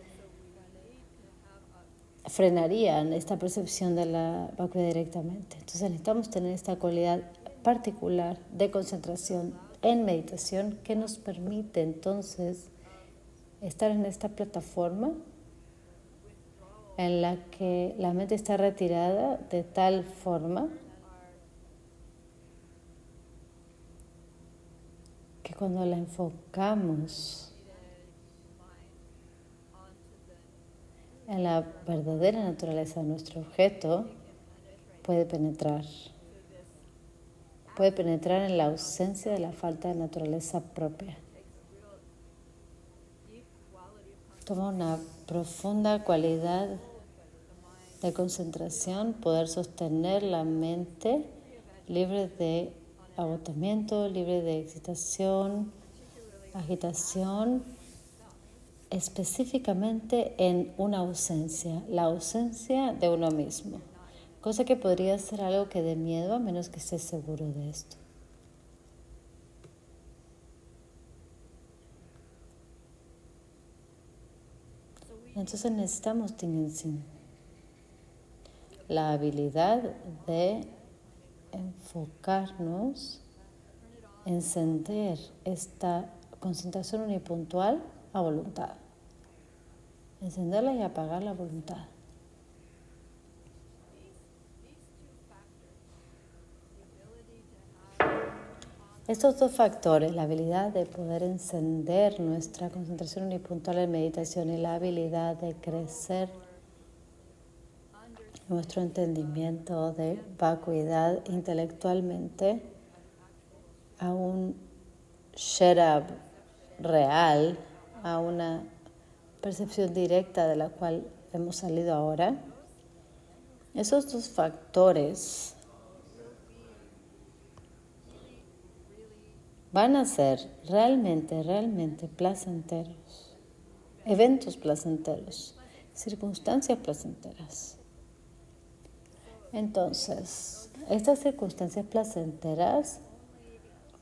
frenarían esta percepción de la vacuidad directamente. Entonces necesitamos tener esta cualidad particular de concentración en meditación que nos permite entonces estar en esta plataforma en la que la mente está retirada de tal forma que cuando la enfocamos en la verdadera naturaleza de nuestro objeto, puede penetrar en la ausencia de la falta de naturaleza propia. Toma una profunda cualidad de concentración, poder sostener la mente libre de agotamiento, libre de excitación, agitación, específicamente en una ausencia, la ausencia de uno mismo, cosa que podría ser algo que dé miedo a menos que estés seguro de esto. Entonces necesitamos Tingenzin, la habilidad de enfocarnos, encender esta concentración unipuntual a voluntad. Encenderla y apagar la voluntad. Estos dos factores, la habilidad de poder encender nuestra concentración unipuntual en meditación y la habilidad de crecer nuestro entendimiento de vacuidad intelectualmente a un sherab real, a una percepción directa de la cual hemos salido ahora. Esos dos factores van a ser realmente placenteros, eventos placenteros, circunstancias placenteras. Entonces, estas circunstancias placenteras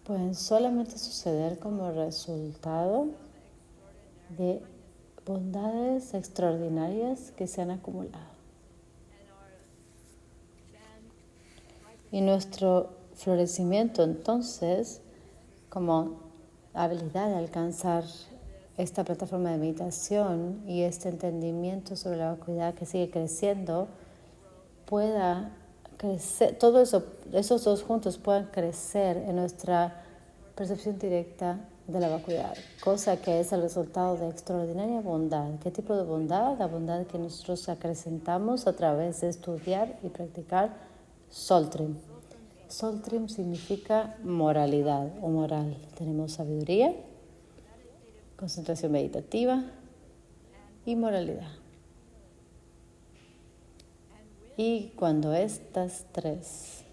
pueden solamente suceder como resultado de bondades extraordinarias que se han acumulado. Y nuestro florecimiento entonces, como habilidad de alcanzar esta plataforma de meditación y este entendimiento sobre la vacuidad que sigue creciendo, pueda crecer, esos dos juntos puedan crecer en nuestra percepción directa de la vacuidad, cosa que es el resultado de extraordinaria bondad. ¿Qué tipo de bondad? La bondad que nosotros acrecentamos a través de estudiar y practicar Soltrim. Soltrim significa moralidad o moral. Tenemos sabiduría, concentración meditativa y moralidad. Y cuando estas tres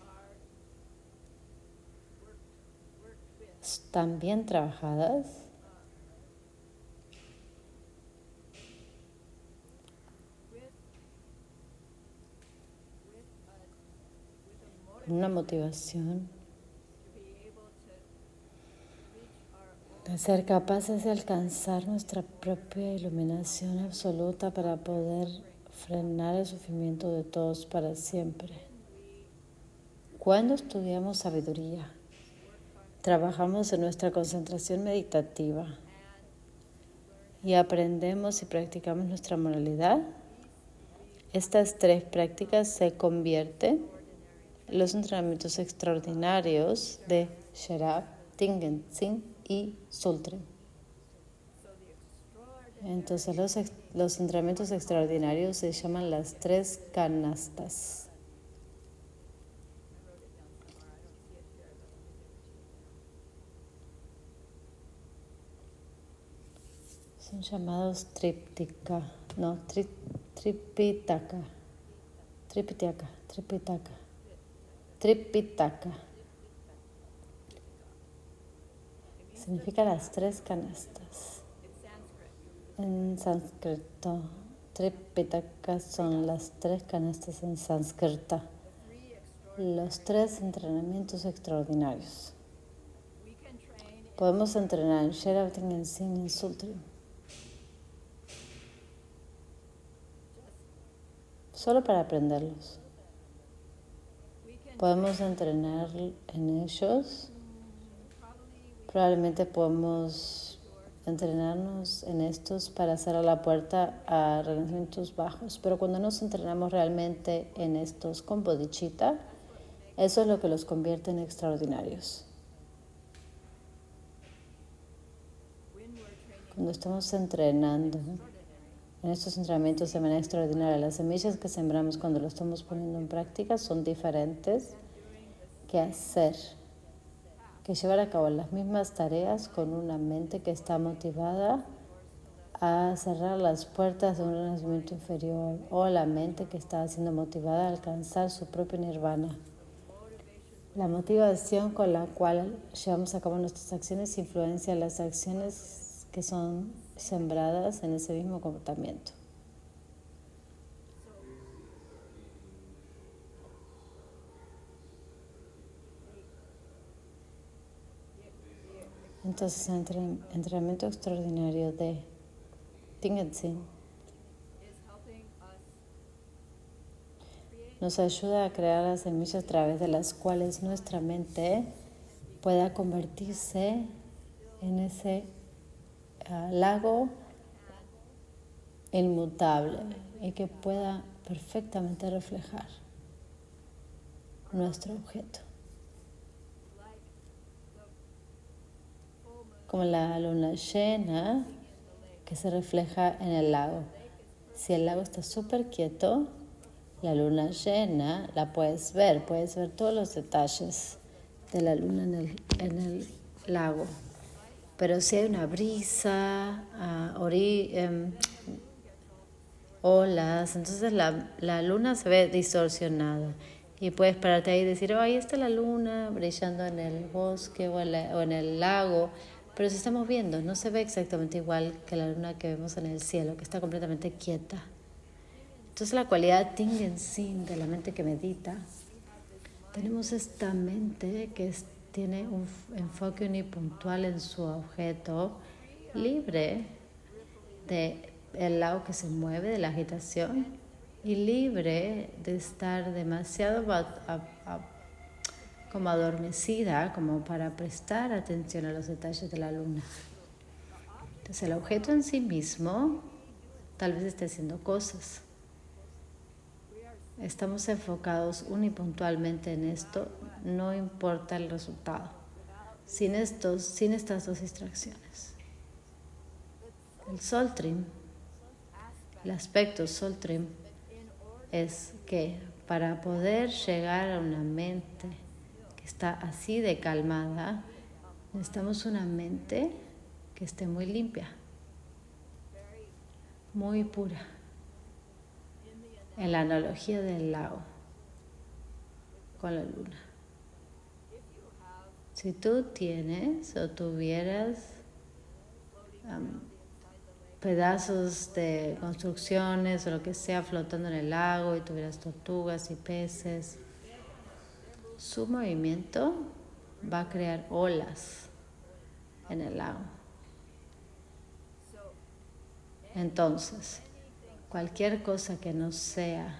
están bien trabajadas, una motivación de ser capaces de alcanzar nuestra propia iluminación absoluta para poder frenar el sufrimiento de todos para siempre. Cuando estudiamos sabiduría, trabajamos en nuestra concentración meditativa y aprendemos y practicamos nuestra moralidad, estas tres prácticas se convierten en los entrenamientos extraordinarios de Sherab, Tingenzin y Soltrim. Entonces los entrenamientos extraordinarios se llaman las tres canastas. llamados Tripitaka, Tripitaka. Significa las tres canastas. En sánscrito, Tripitaka son las tres canastas en sánscrita. Los tres entrenamientos extraordinarios. Podemos entrenar en Sheraton, en Sin y en Sultrim. Solo para aprenderlos. Podemos entrenar en ellos. Probablemente podemos entrenarnos en estos para cerrar la puerta a renacimientos bajos. Pero cuando nos entrenamos realmente en estos con bodhicitta, eso es lo que los convierte en extraordinarios. Cuando estamos entrenando en estos entrenamientos de manera extraordinaria, las semillas que sembramos cuando lo estamos poniendo en práctica son diferentes que hacer, que llevar a cabo las mismas tareas con una mente que está motivada a cerrar las puertas de un renacimiento inferior, o la mente que está siendo motivada a alcanzar su propio nirvana. La motivación con la cual llevamos a cabo nuestras acciones influencia las acciones que son sembradas en ese mismo comportamiento. Entonces, el entrenamiento extraordinario de Tingenzin nos ayuda a crear las semillas a través de las cuales nuestra mente pueda convertirse en ese lago inmutable y que pueda perfectamente reflejar nuestro objeto. Como la luna llena que se refleja en el lago. Si el lago está súper quieto, la luna llena la puedes ver todos los detalles de la luna en el lago. Pero si hay una brisa, olas, entonces la luna se ve distorsionada. Y puedes pararte ahí y decir, ahí está la luna brillando en el bosque o en el lago. Pero si estamos viendo, no se ve exactamente igual que la luna que vemos en el cielo, que está completamente quieta. Entonces la cualidad Tingenzin de la mente que medita, tenemos esta mente que tiene un enfoque unipuntual en su objeto, libre del lago que se mueve, de la agitación, y libre de estar demasiado como adormecida, como para prestar atención a los detalles de la luna. Entonces el objeto en sí mismo tal vez esté haciendo cosas. Estamos enfocados unipuntualmente en esto, no importa el resultado. Sin estas dos distracciones. El Sol Trim, el aspecto Sol Trim, es que para poder llegar a una mente que está así de calmada, necesitamos una mente que esté muy limpia, muy pura. En la analogía del lago con la luna. Si tú tienes o tuvieras pedazos de construcciones o lo que sea flotando en el lago y tuvieras tortugas y peces, su movimiento va a crear olas en el lago. Entonces, cualquier cosa que no sea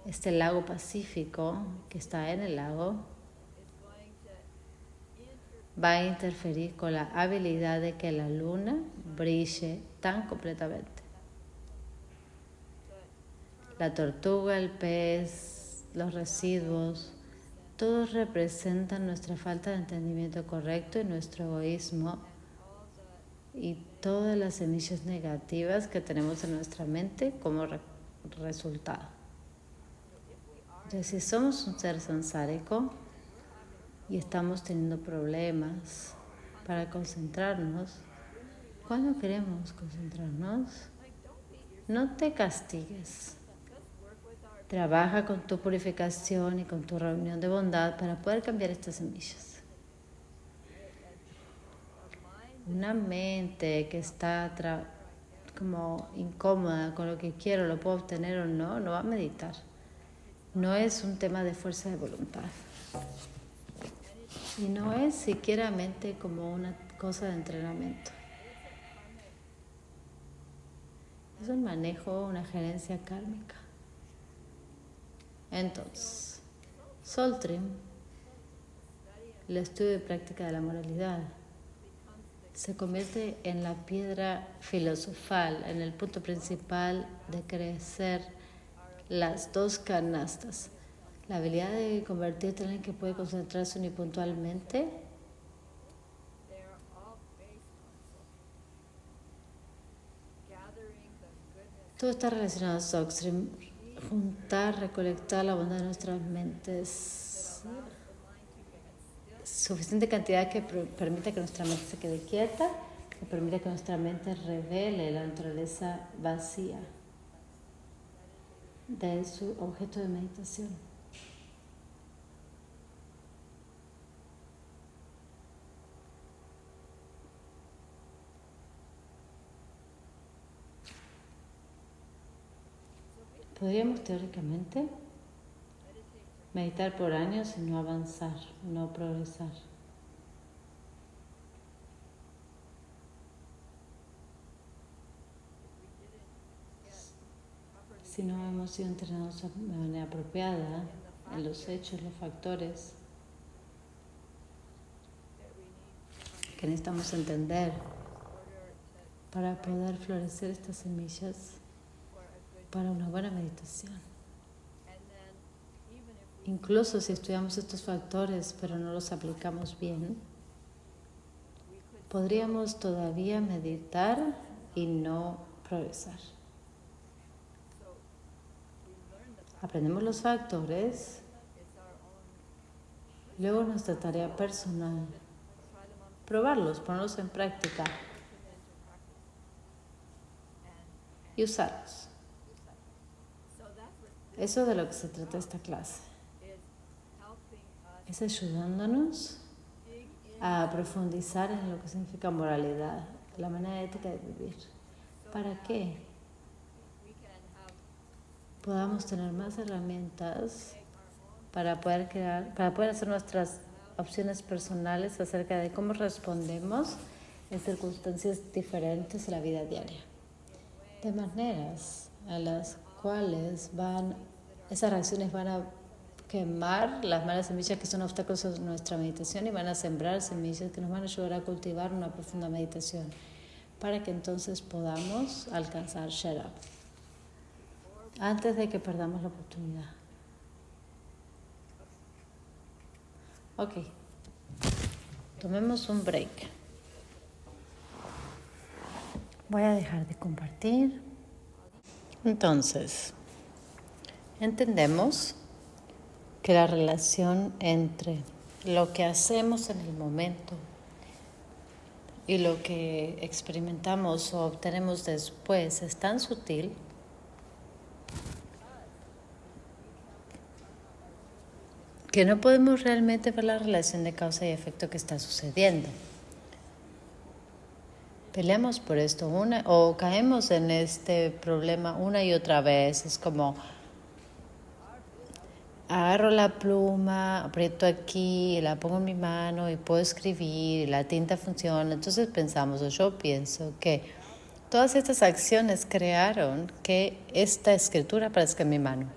este lago Pacífico que está en el lago va a interferir con la habilidad de que la luna brille tan completamente. La tortuga, el pez, los residuos, todos representan nuestra falta de entendimiento correcto y nuestro egoísmo y todas las semillas negativas que tenemos en nuestra mente como resultado. Entonces, si somos un ser sansárico y estamos teniendo problemas para concentrarnos, Cuando queremos concentrarnos, no te castigues. Trabaja con tu purificación y con tu reunión de bondad para poder cambiar estas semillas. Una mente que está como incómoda con lo que quiero, lo puedo obtener o no, no va a meditar. No es un tema de fuerza de voluntad. Y no es siquiera mente como una cosa de entrenamiento. Es un manejo, una gerencia kármica. Entonces, Soul Trim, el estudio y práctica de la moralidad, se convierte en la piedra filosofal, en el punto principal de crecer las dos canastas. La habilidad de convertirte en el que puede concentrarse unipuntualmente todo está relacionado a Soulstream. Juntar, recolectar la bondad de nuestras mentes. Suficiente cantidad que permita que nuestra mente se quede quieta, que permita que nuestra mente revele la naturaleza vacía de su objeto de meditación. Podríamos teóricamente meditar por años y no avanzar, no progresar. Si no hemos sido entrenados de manera apropiada en los hechos, los factores que necesitamos entender para poder florecer estas semillas para una buena meditación. Incluso si estudiamos estos factores pero no los aplicamos bien, podríamos todavía meditar y no progresar. Aprendemos los factores, luego nuestra tarea personal, probarlos, ponerlos en práctica y usarlos. Eso es de lo que se trata esta clase. Es ayudándonos a profundizar en lo que significa moralidad, la manera ética de vivir. ¿Para qué? Podamos tener más herramientas para poder hacer nuestras opciones personales acerca de cómo respondemos en circunstancias diferentes en la vida diaria. De maneras a las cuales esas reacciones van a quemar las malas semillas que son obstáculos a nuestra meditación y van a sembrar semillas que nos van a ayudar a cultivar una profunda meditación para que entonces podamos alcanzar Sherab antes de que perdamos la oportunidad. Ok, tomemos un break. Voy a dejar de compartir. Entonces, entendemos que la relación entre lo que hacemos en el momento y lo que experimentamos o obtenemos después es tan sutil que no podemos realmente ver la relación de causa y efecto que está sucediendo. Peleamos por esto o caemos en este problema una y otra vez. Es como agarro la pluma, aprieto aquí, la pongo en mi mano y puedo escribir, y la tinta funciona. Entonces pensamos, o yo pienso que todas estas acciones crearon que esta escritura aparezca en mi mano.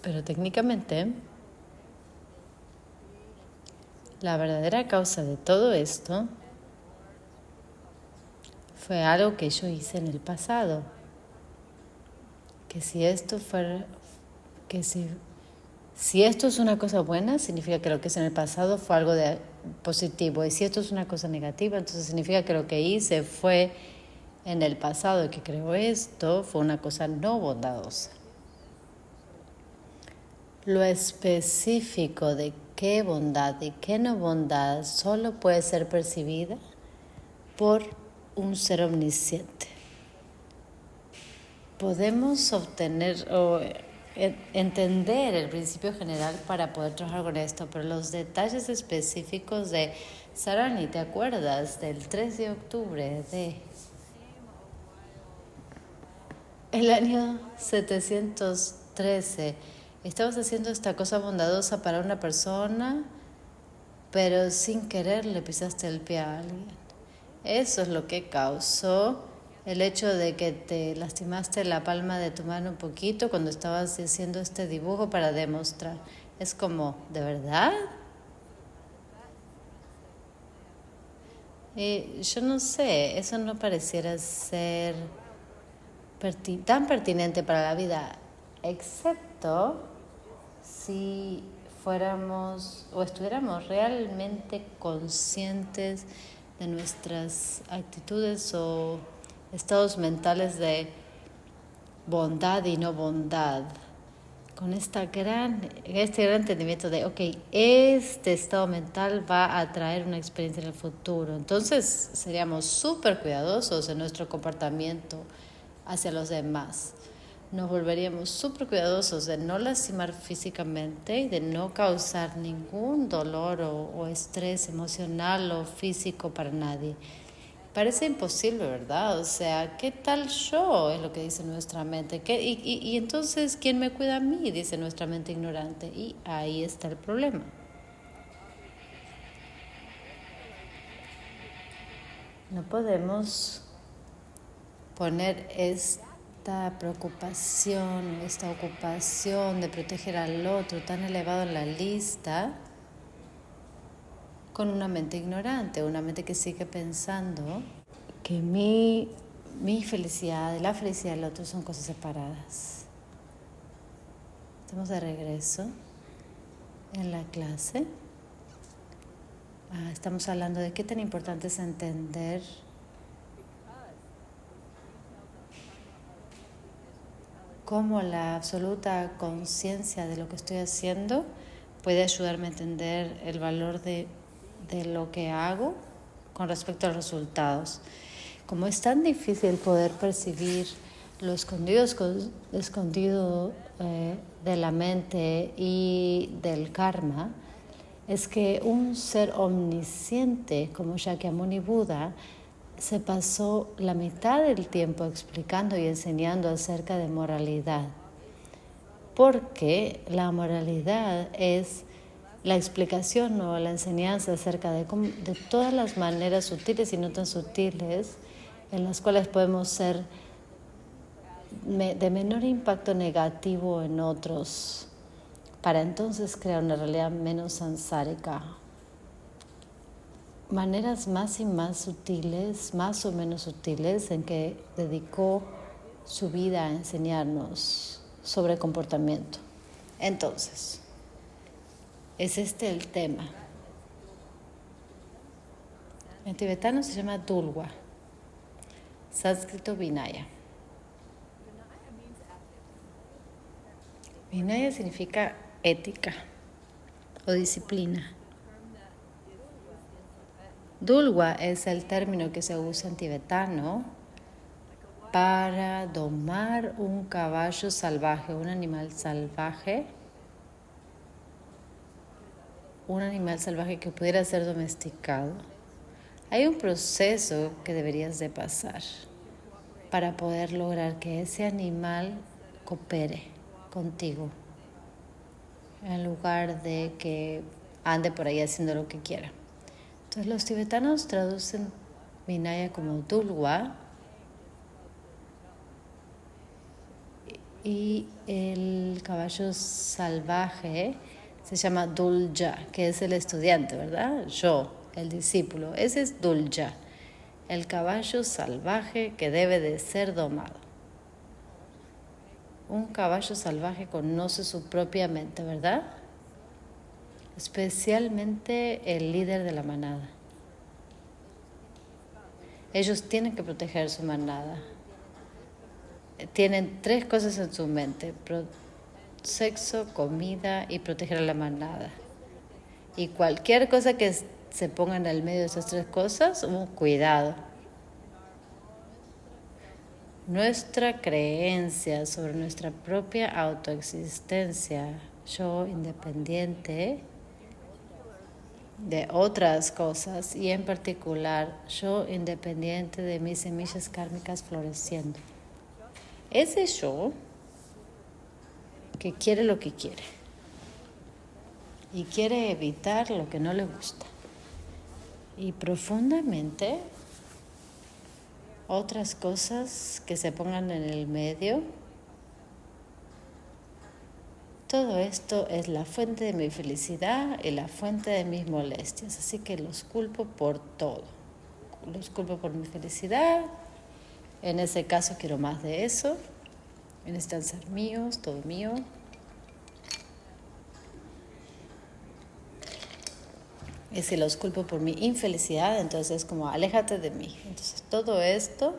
Pero técnicamente, la verdadera causa de todo esto fue algo que yo hice en el pasado. Que si esto es una cosa buena, significa que lo que hice en el pasado fue algo de positivo. Y si esto es una cosa negativa, entonces significa que lo que hice fue en el pasado, que creó esto, fue una cosa no bondadosa. Lo específico de qué bondad y qué no bondad solo puede ser percibida por un ser omnisciente. Podemos obtener o entender el principio general para poder trabajar con esto, pero los detalles específicos de Sarani, ¿te acuerdas del 3 de octubre de el año 713? Estabas haciendo esta cosa bondadosa para una persona, pero sin querer le pisaste el pie a alguien. Eso es lo que causó el hecho de que te lastimaste la palma de tu mano un poquito cuando estabas haciendo este dibujo para demostrar. Es como, ¿de verdad? Yo no sé, eso no pareciera ser tan pertinente para la vida, excepto si fuéramos o estuviéramos realmente conscientes de nuestras actitudes o estados mentales de bondad y no bondad, con este gran entendimiento de, ok, este estado mental va a traer una experiencia en el futuro. Entonces seríamos súper cuidadosos en nuestro comportamiento hacia los demás. Nos volveríamos súper cuidadosos de no lastimar físicamente y de no causar ningún dolor o estrés emocional o físico para nadie. Parece imposible, ¿verdad? O sea, ¿qué tal yo? Es lo que dice nuestra mente. Y entonces, ¿quién me cuida a mí? Dice nuestra mente ignorante. Y ahí está el problema. No podemos poner esta preocupación, esta ocupación de proteger al otro tan elevado en la lista con una mente ignorante, una mente que sigue pensando que mi felicidad y la felicidad del otro son cosas separadas. Estamos de regreso en la clase. Estamos hablando de qué tan importante es entender cómo la absoluta conciencia de lo que estoy haciendo puede ayudarme a entender el valor de lo que hago con respecto a los resultados. Como es tan difícil poder percibir lo escondido de la mente y del karma, es que un ser omnisciente como Shakyamuni Buda se pasó la mitad del tiempo explicando y enseñando acerca de moralidad, porque la moralidad es la explicación o la enseñanza acerca de todas las maneras sutiles y no tan sutiles en las cuales podemos ser de menor impacto negativo en otros, para entonces crear una realidad menos samsárica. Maneras más y más sutiles, más o menos sutiles, en que dedicó su vida a enseñarnos sobre comportamiento. Entonces, es este el tema. En tibetano se llama Dulwa, sánscrito Vinaya. Vinaya significa ética o disciplina. Dulwa es el término que se usa en tibetano para domar un caballo salvaje, un animal salvaje que pudiera ser domesticado. Hay un proceso que deberías de pasar para poder lograr que ese animal coopere contigo, en lugar de que ande por ahí haciendo lo que quiera. Entonces los tibetanos traducen Vinaya como Dulwa y el caballo salvaje se llama Dulja, que es el estudiante, ¿verdad? Yo, el discípulo. Ese es Dulja, el caballo salvaje que debe de ser domado. Un caballo salvaje conoce su propia mente, ¿verdad? Especialmente el líder de la manada. Ellos tienen que proteger su manada. Tienen 3 cosas en su mente: sexo, comida y proteger a la manada. Y cualquier cosa que se ponga en el medio de esas tres cosas, cuidado. Nuestra creencia sobre nuestra propia autoexistencia, yo independiente de otras cosas y en particular yo independiente de mis semillas kármicas floreciendo. Ese yo que quiere lo que quiere y quiere evitar lo que no le gusta. Y profundamente otras cosas que se pongan en el medio. Todo esto es la fuente de mi felicidad y la fuente de mis molestias, así que los culpo por todo. Los culpo por mi felicidad, en ese caso quiero más de eso, necesitan ser míos, todo mío. Y si los culpo por mi infelicidad, entonces es como aléjate de mí. Entonces todo esto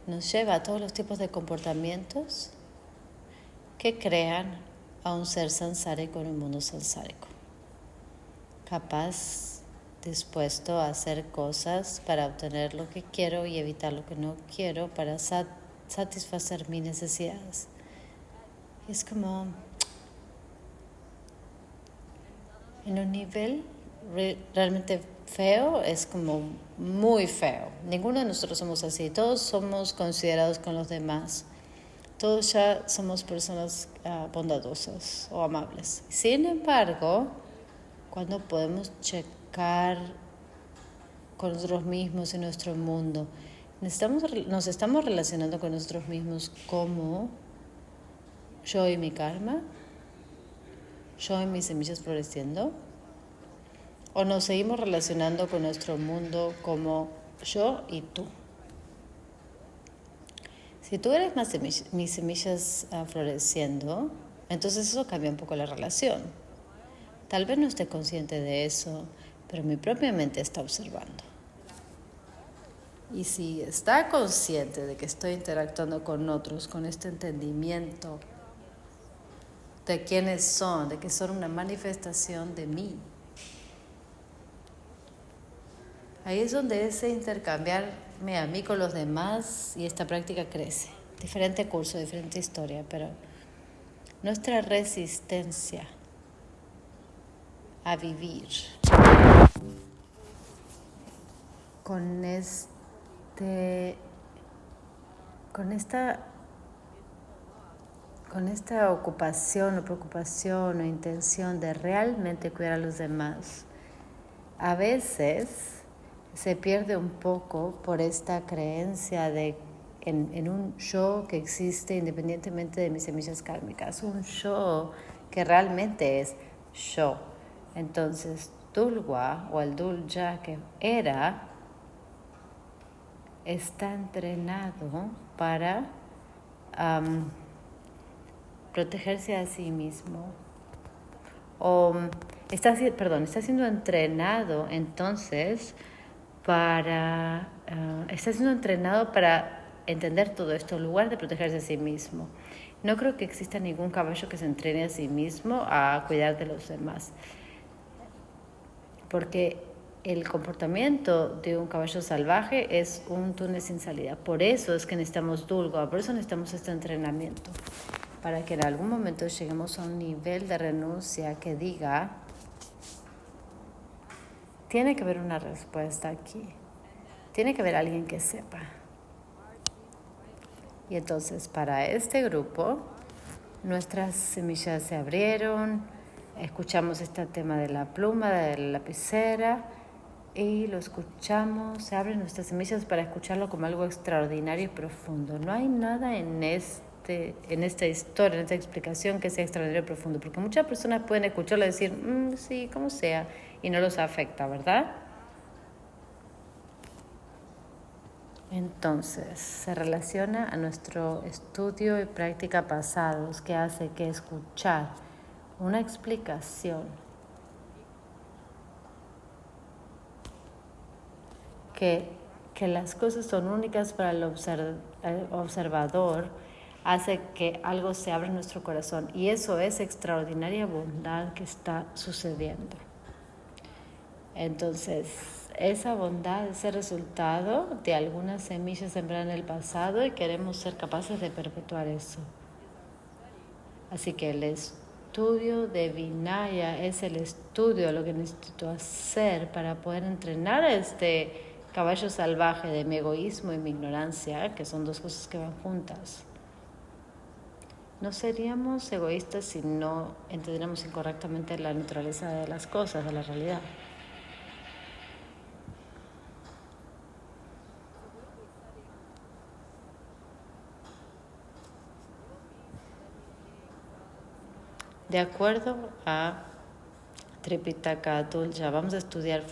nos lleva a todos los tipos de comportamientos que crean a un ser sansárico en un mundo sansárico, capaz, dispuesto a hacer cosas para obtener lo que quiero y evitar lo que no quiero para satisfacer mis necesidades. Y es como, en un nivel realmente feo, es como muy feo. Ninguno de nosotros somos así, todos somos considerados con los demás. Todos ya somos personas bondadosas o amables. Sin embargo, cuando podemos checar con nosotros mismos en nuestro mundo, nos estamos relacionando con nosotros mismos como yo y mi karma, yo y mis semillas floreciendo, o nos seguimos relacionando con nuestro mundo como yo y tú. Si tú eres mis semillas floreciendo, entonces eso cambia un poco la relación. Tal vez no esté consciente de eso, pero mi propia mente está observando. Y si está consciente de que estoy interactuando con otros, con este entendimiento de quiénes son, de que son una manifestación de mí, ahí es donde ese intercambiarme a mí con los demás y esta práctica crece. Diferente curso, diferente historia, pero nuestra resistencia a vivir con esta ocupación o preocupación o intención de realmente cuidar a los demás, a veces se pierde un poco por esta creencia en un yo que existe independientemente de mis semillas kármicas, un yo que realmente es yo. Entonces, Dulwa o el Dulja que está entrenado para protegerse a sí mismo. Está siendo entrenado entonces está siendo entrenado para entender todo esto en lugar de protegerse a sí mismo. No creo que exista ningún caballo que se entrene a sí mismo a cuidar de los demás, porque el comportamiento de un caballo salvaje es un túnel sin salida. Por eso es que necesitamos Dulgua, por eso necesitamos este entrenamiento, para que en algún momento lleguemos a un nivel de renuncia que diga, tiene que haber una respuesta aquí, tiene que haber alguien que sepa. Y entonces para este grupo, nuestras semillas se abrieron, escuchamos este tema de la pluma, de la lapicera, y lo escuchamos, se abren nuestras semillas para escucharlo como algo extraordinario y profundo. No hay nada en esta historia, en esta explicación que sea extraordinario y profundo, porque muchas personas pueden escucharlo y decir, sí, como sea, y no los afecta, ¿verdad? Entonces, se relaciona a nuestro estudio y práctica pasados, que hace que escuchar una explicación que las cosas son únicas para el observador, hace que algo se abra en nuestro corazón. Y eso es extraordinaria bondad que está sucediendo. Entonces, esa bondad es el resultado de algunas semillas sembradas en el pasado y queremos ser capaces de perpetuar eso. Así que el estudio de Vinaya es el estudio de lo que necesito hacer para poder entrenar a este caballo salvaje de mi egoísmo y mi ignorancia, que son dos cosas que van juntas. No seríamos egoístas si no entendiéramos incorrectamente la naturaleza de las cosas, de la realidad. De acuerdo a Tripitaka Tulja, vamos a estudiar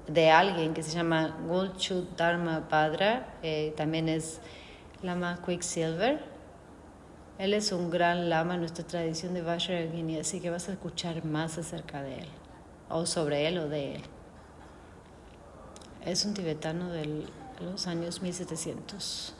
de alguien que se llama Gulchu Dharma Padra, también es Lama Quicksilver. Él es un gran lama en nuestra tradición de Vajrayogini, así que vas a escuchar más acerca de él, o sobre él o de él. Es un tibetano de los años 1700.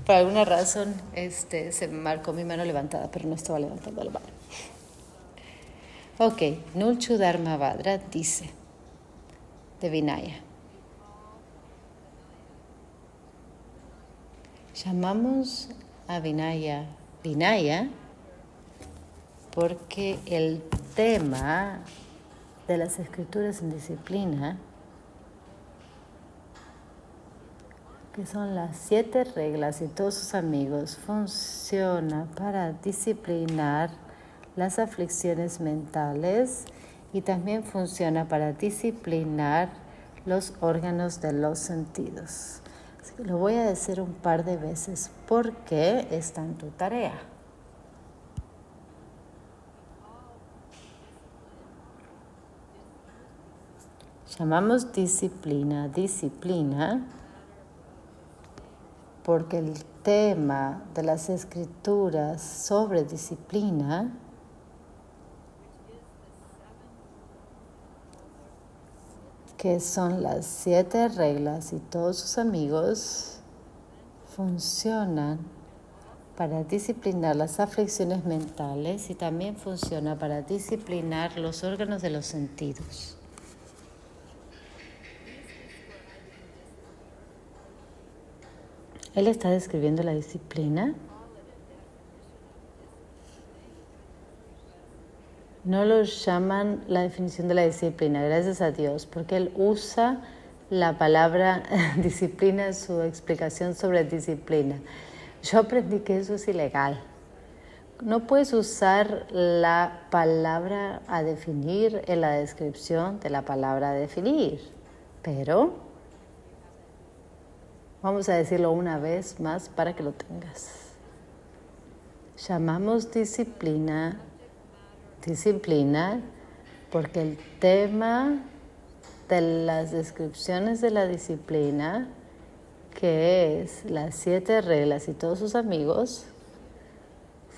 Por alguna razón se marcó mi mano levantada, pero no estaba levantando la mano. Ok, Nulchu Dharma Vadra dice de Vinaya. Llamamos a Vinaya Vinaya porque el tema de las escrituras en disciplina, que son las 7 reglas y todos sus amigos, funciona para disciplinar las aflicciones mentales y también funciona para disciplinar los órganos de los sentidos. Así que lo voy a decir un par de veces porque está en tu tarea. Llamamos disciplina porque el tema de las escrituras sobre disciplina que son las 7 reglas y todos sus amigos, funcionan para disciplinar las aflicciones mentales y también funciona para disciplinar los órganos de los sentidos. Él está describiendo la disciplina. No lo llaman la definición de la disciplina, gracias a Dios, porque él usa la palabra disciplina en su explicación sobre disciplina. Yo aprendí que eso es ilegal. No puedes usar la palabra a definir en la descripción de la palabra a definir, pero vamos a decirlo una vez más para que lo tengas. Llamamos disciplina porque el tema de las descripciones de la disciplina, que es las 7 reglas y todos sus amigos,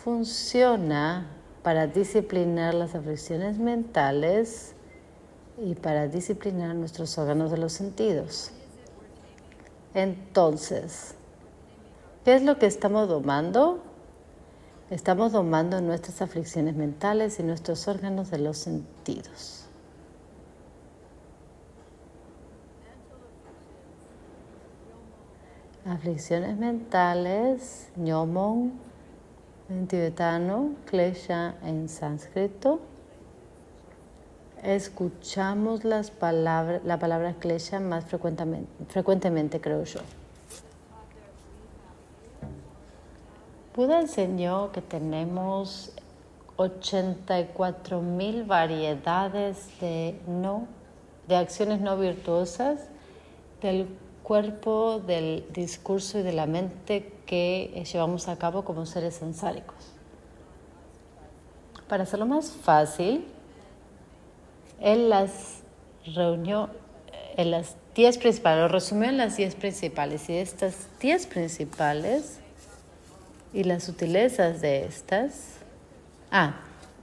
funciona para disciplinar las aflicciones mentales y para disciplinar nuestros órganos de los sentidos. Entonces, ¿qué es lo que estamos domando? Estamos domando nuestras aflicciones mentales y nuestros órganos de los sentidos. Aflicciones mentales, ñomon en tibetano, klesha en sánscrito. Escuchamos la palabra klesha más frecuentemente, creo yo. Buda enseñó que tenemos 84,000 variedades de acciones no virtuosas del cuerpo, del discurso y de la mente que llevamos a cabo como seres sensáricos. Para hacerlo más fácil, él las reunió, él las 10 principales, lo resumió en las 10 principales. Y estas 10 principales y las sutilezas de estas...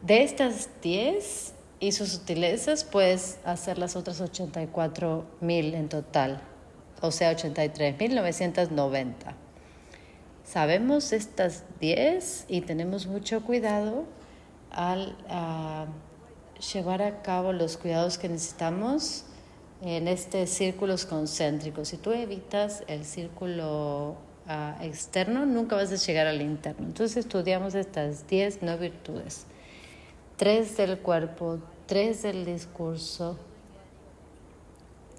de estas 10 y sus sutilezas puedes hacer las otras 84.000 en total. O sea, 83.990. Sabemos estas 10 y tenemos mucho cuidado al llevar a cabo los cuidados que necesitamos en círculos concéntricos. Si tú evitas el círculo externo, nunca vas a llegar al interno. Entonces estudiamos estas 10 no virtudes. 3 del cuerpo, 3 del discurso,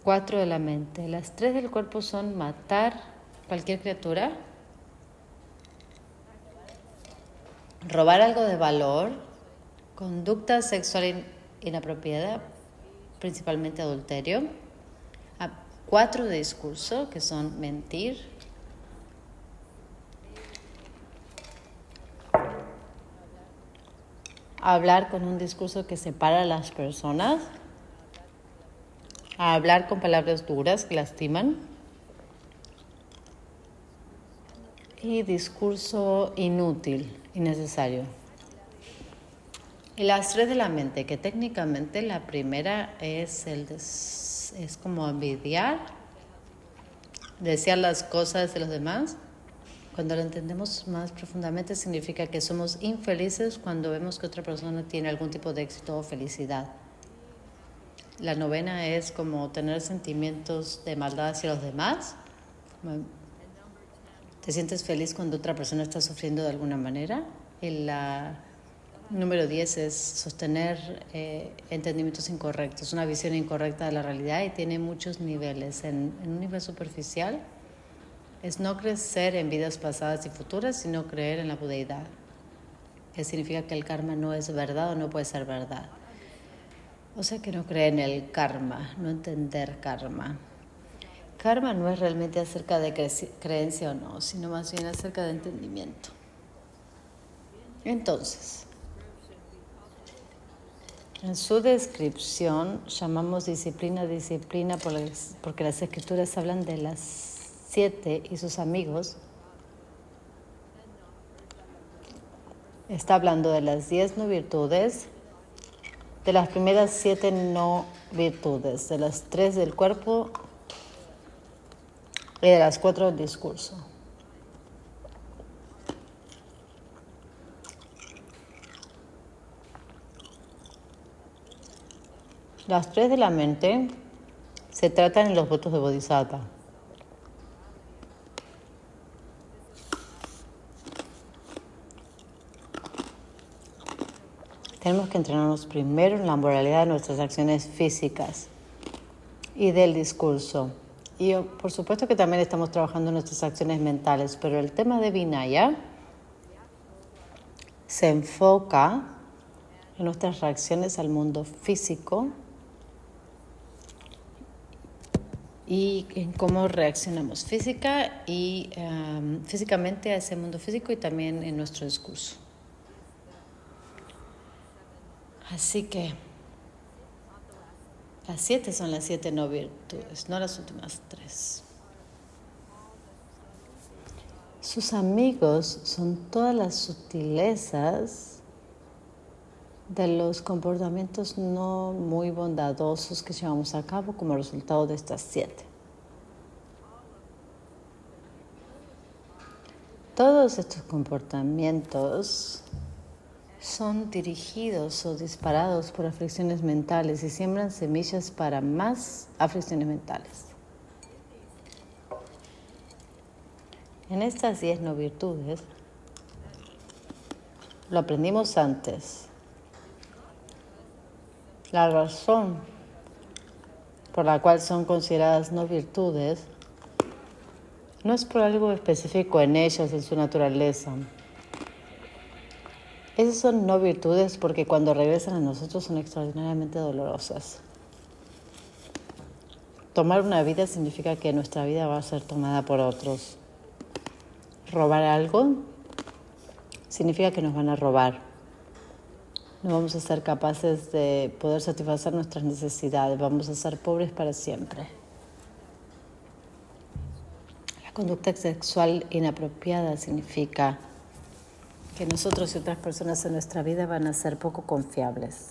4 de la mente. Las 3 del cuerpo son matar cualquier criatura, robar algo de valor, conducta sexual inapropiada, principalmente adulterio. 4 de discurso, que son mentir, hablar con un discurso que separa a las personas, hablar con palabras duras que lastiman, y discurso inútil, innecesario. Y las 3 de la mente, que técnicamente la primera es como envidiar, desear las cosas de los demás. Cuando lo entendemos más profundamente, significa que somos infelices cuando vemos que otra persona tiene algún tipo de éxito o felicidad. La novena es como tener sentimientos de maldad hacia los demás. ¿Te sientes feliz cuando otra persona está sufriendo de alguna manera? Y la número 10 es sostener entendimientos incorrectos, una visión incorrecta de la realidad, y tiene muchos niveles. En un nivel superficial es no crecer en vidas pasadas y futuras, sino creer en la budeidad. Que significa que el karma no es verdad o no puede ser verdad. O sea, que no cree en el karma, no entender karma. Karma no es realmente acerca de creencia o no, sino más bien acerca de entendimiento. Entonces, en su descripción llamamos disciplina porque las escrituras hablan de las 7 y sus amigos. Está hablando de las 10 no virtudes, de las primeras 7 no virtudes, de las 3 del cuerpo y de las 4 del discurso. Las 3 de la mente se tratan en los votos de Bodhisattva. Tenemos que entrenarnos primero en la moralidad de nuestras acciones físicas y del discurso. Y por supuesto que también estamos trabajando en nuestras acciones mentales, pero el tema de Vinaya se enfoca en nuestras reacciones al mundo físico y en cómo reaccionamos físicamente a ese mundo físico y también en nuestro discurso. Así que las 7 son las 7 no virtudes, no las últimas 3. Sus amigos son todas las sutilezas de los comportamientos no muy bondadosos que llevamos a cabo como resultado de estas 7. Todos estos comportamientos son dirigidos o disparados por aflicciones mentales y siembran semillas para más aflicciones mentales. En estas 10 no virtudes, lo aprendimos antes. La razón por la cual son consideradas no virtudes no es por algo específico en ellas, en su naturaleza. Esas son no virtudes porque cuando regresan a nosotros son extraordinariamente dolorosas. Tomar una vida significa que nuestra vida va a ser tomada por otros. Robar algo significa que nos van a robar. No vamos a ser capaces de poder satisfacer nuestras necesidades. Vamos a ser pobres para siempre. Conducta sexual inapropiada significa que nosotros y otras personas en nuestra vida van a ser poco confiables.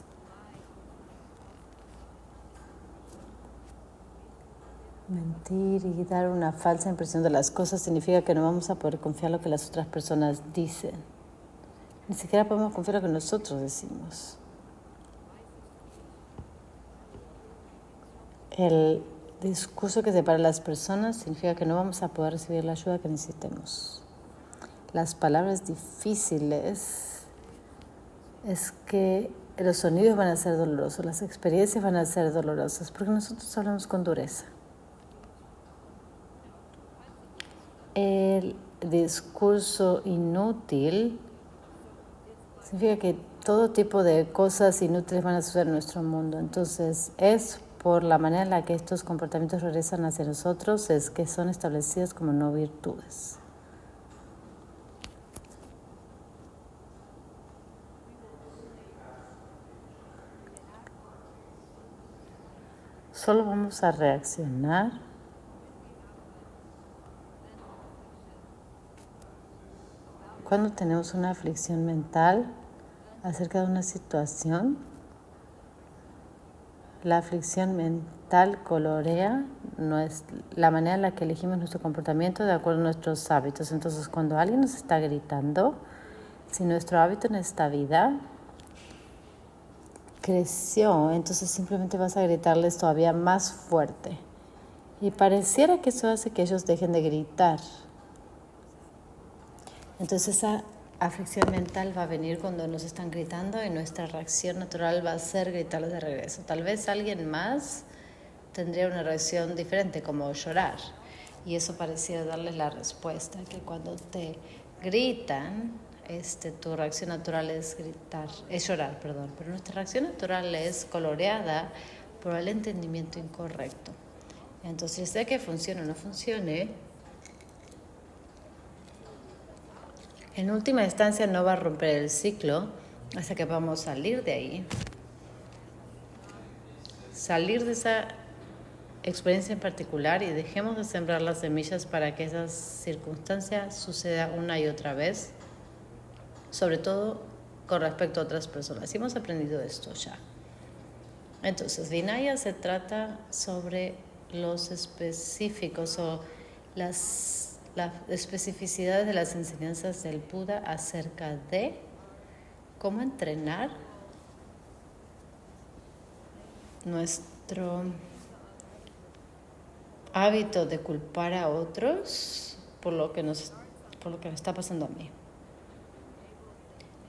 Mentir y dar una falsa impresión de las cosas significa que no vamos a poder confiar en lo que las otras personas dicen. Ni siquiera podemos confiar en lo que nosotros decimos. El discurso que separa a las personas significa que no vamos a poder recibir la ayuda que necesitemos. Las palabras difíciles es que los sonidos van a ser dolorosos, las experiencias van a ser dolorosas, porque nosotros hablamos con dureza. El discurso inútil significa que todo tipo de cosas inútiles van a suceder en nuestro mundo. Entonces, es por la manera en la que estos comportamientos regresan hacia nosotros, es que son establecidos como no virtudes. Solo vamos a reaccionar cuando tenemos una aflicción mental acerca de una situación. La aflicción mental colorea la manera en la que elegimos nuestro comportamiento de acuerdo a nuestros hábitos. Entonces, cuando alguien nos está gritando, si nuestro hábito en esta vida creció, entonces simplemente vas a gritarles todavía más fuerte. Y pareciera que eso hace que ellos dejen de gritar. Entonces esa aflicción mental va a venir cuando nos están gritando y nuestra reacción natural va a ser gritarles de regreso. Tal vez alguien más tendría una reacción diferente, como llorar. Y eso pareciera darles la respuesta, que cuando te gritan, tu reacción natural es llorar, pero nuestra reacción natural es coloreada por el entendimiento incorrecto. Entonces, sea que funcione o no funcione, en última instancia no va a romper el ciclo hasta que podamos salir de ahí. Salir de esa experiencia en particular y dejemos de sembrar las semillas para que esa circunstancia suceda una y otra vez, sobre todo con respecto a otras personas. Y hemos aprendido esto ya. Entonces, Vinaya se trata sobre los específicos o las especificidades de las enseñanzas del Buda acerca de cómo entrenar nuestro hábito de culpar a otros por lo que me está pasando a mí.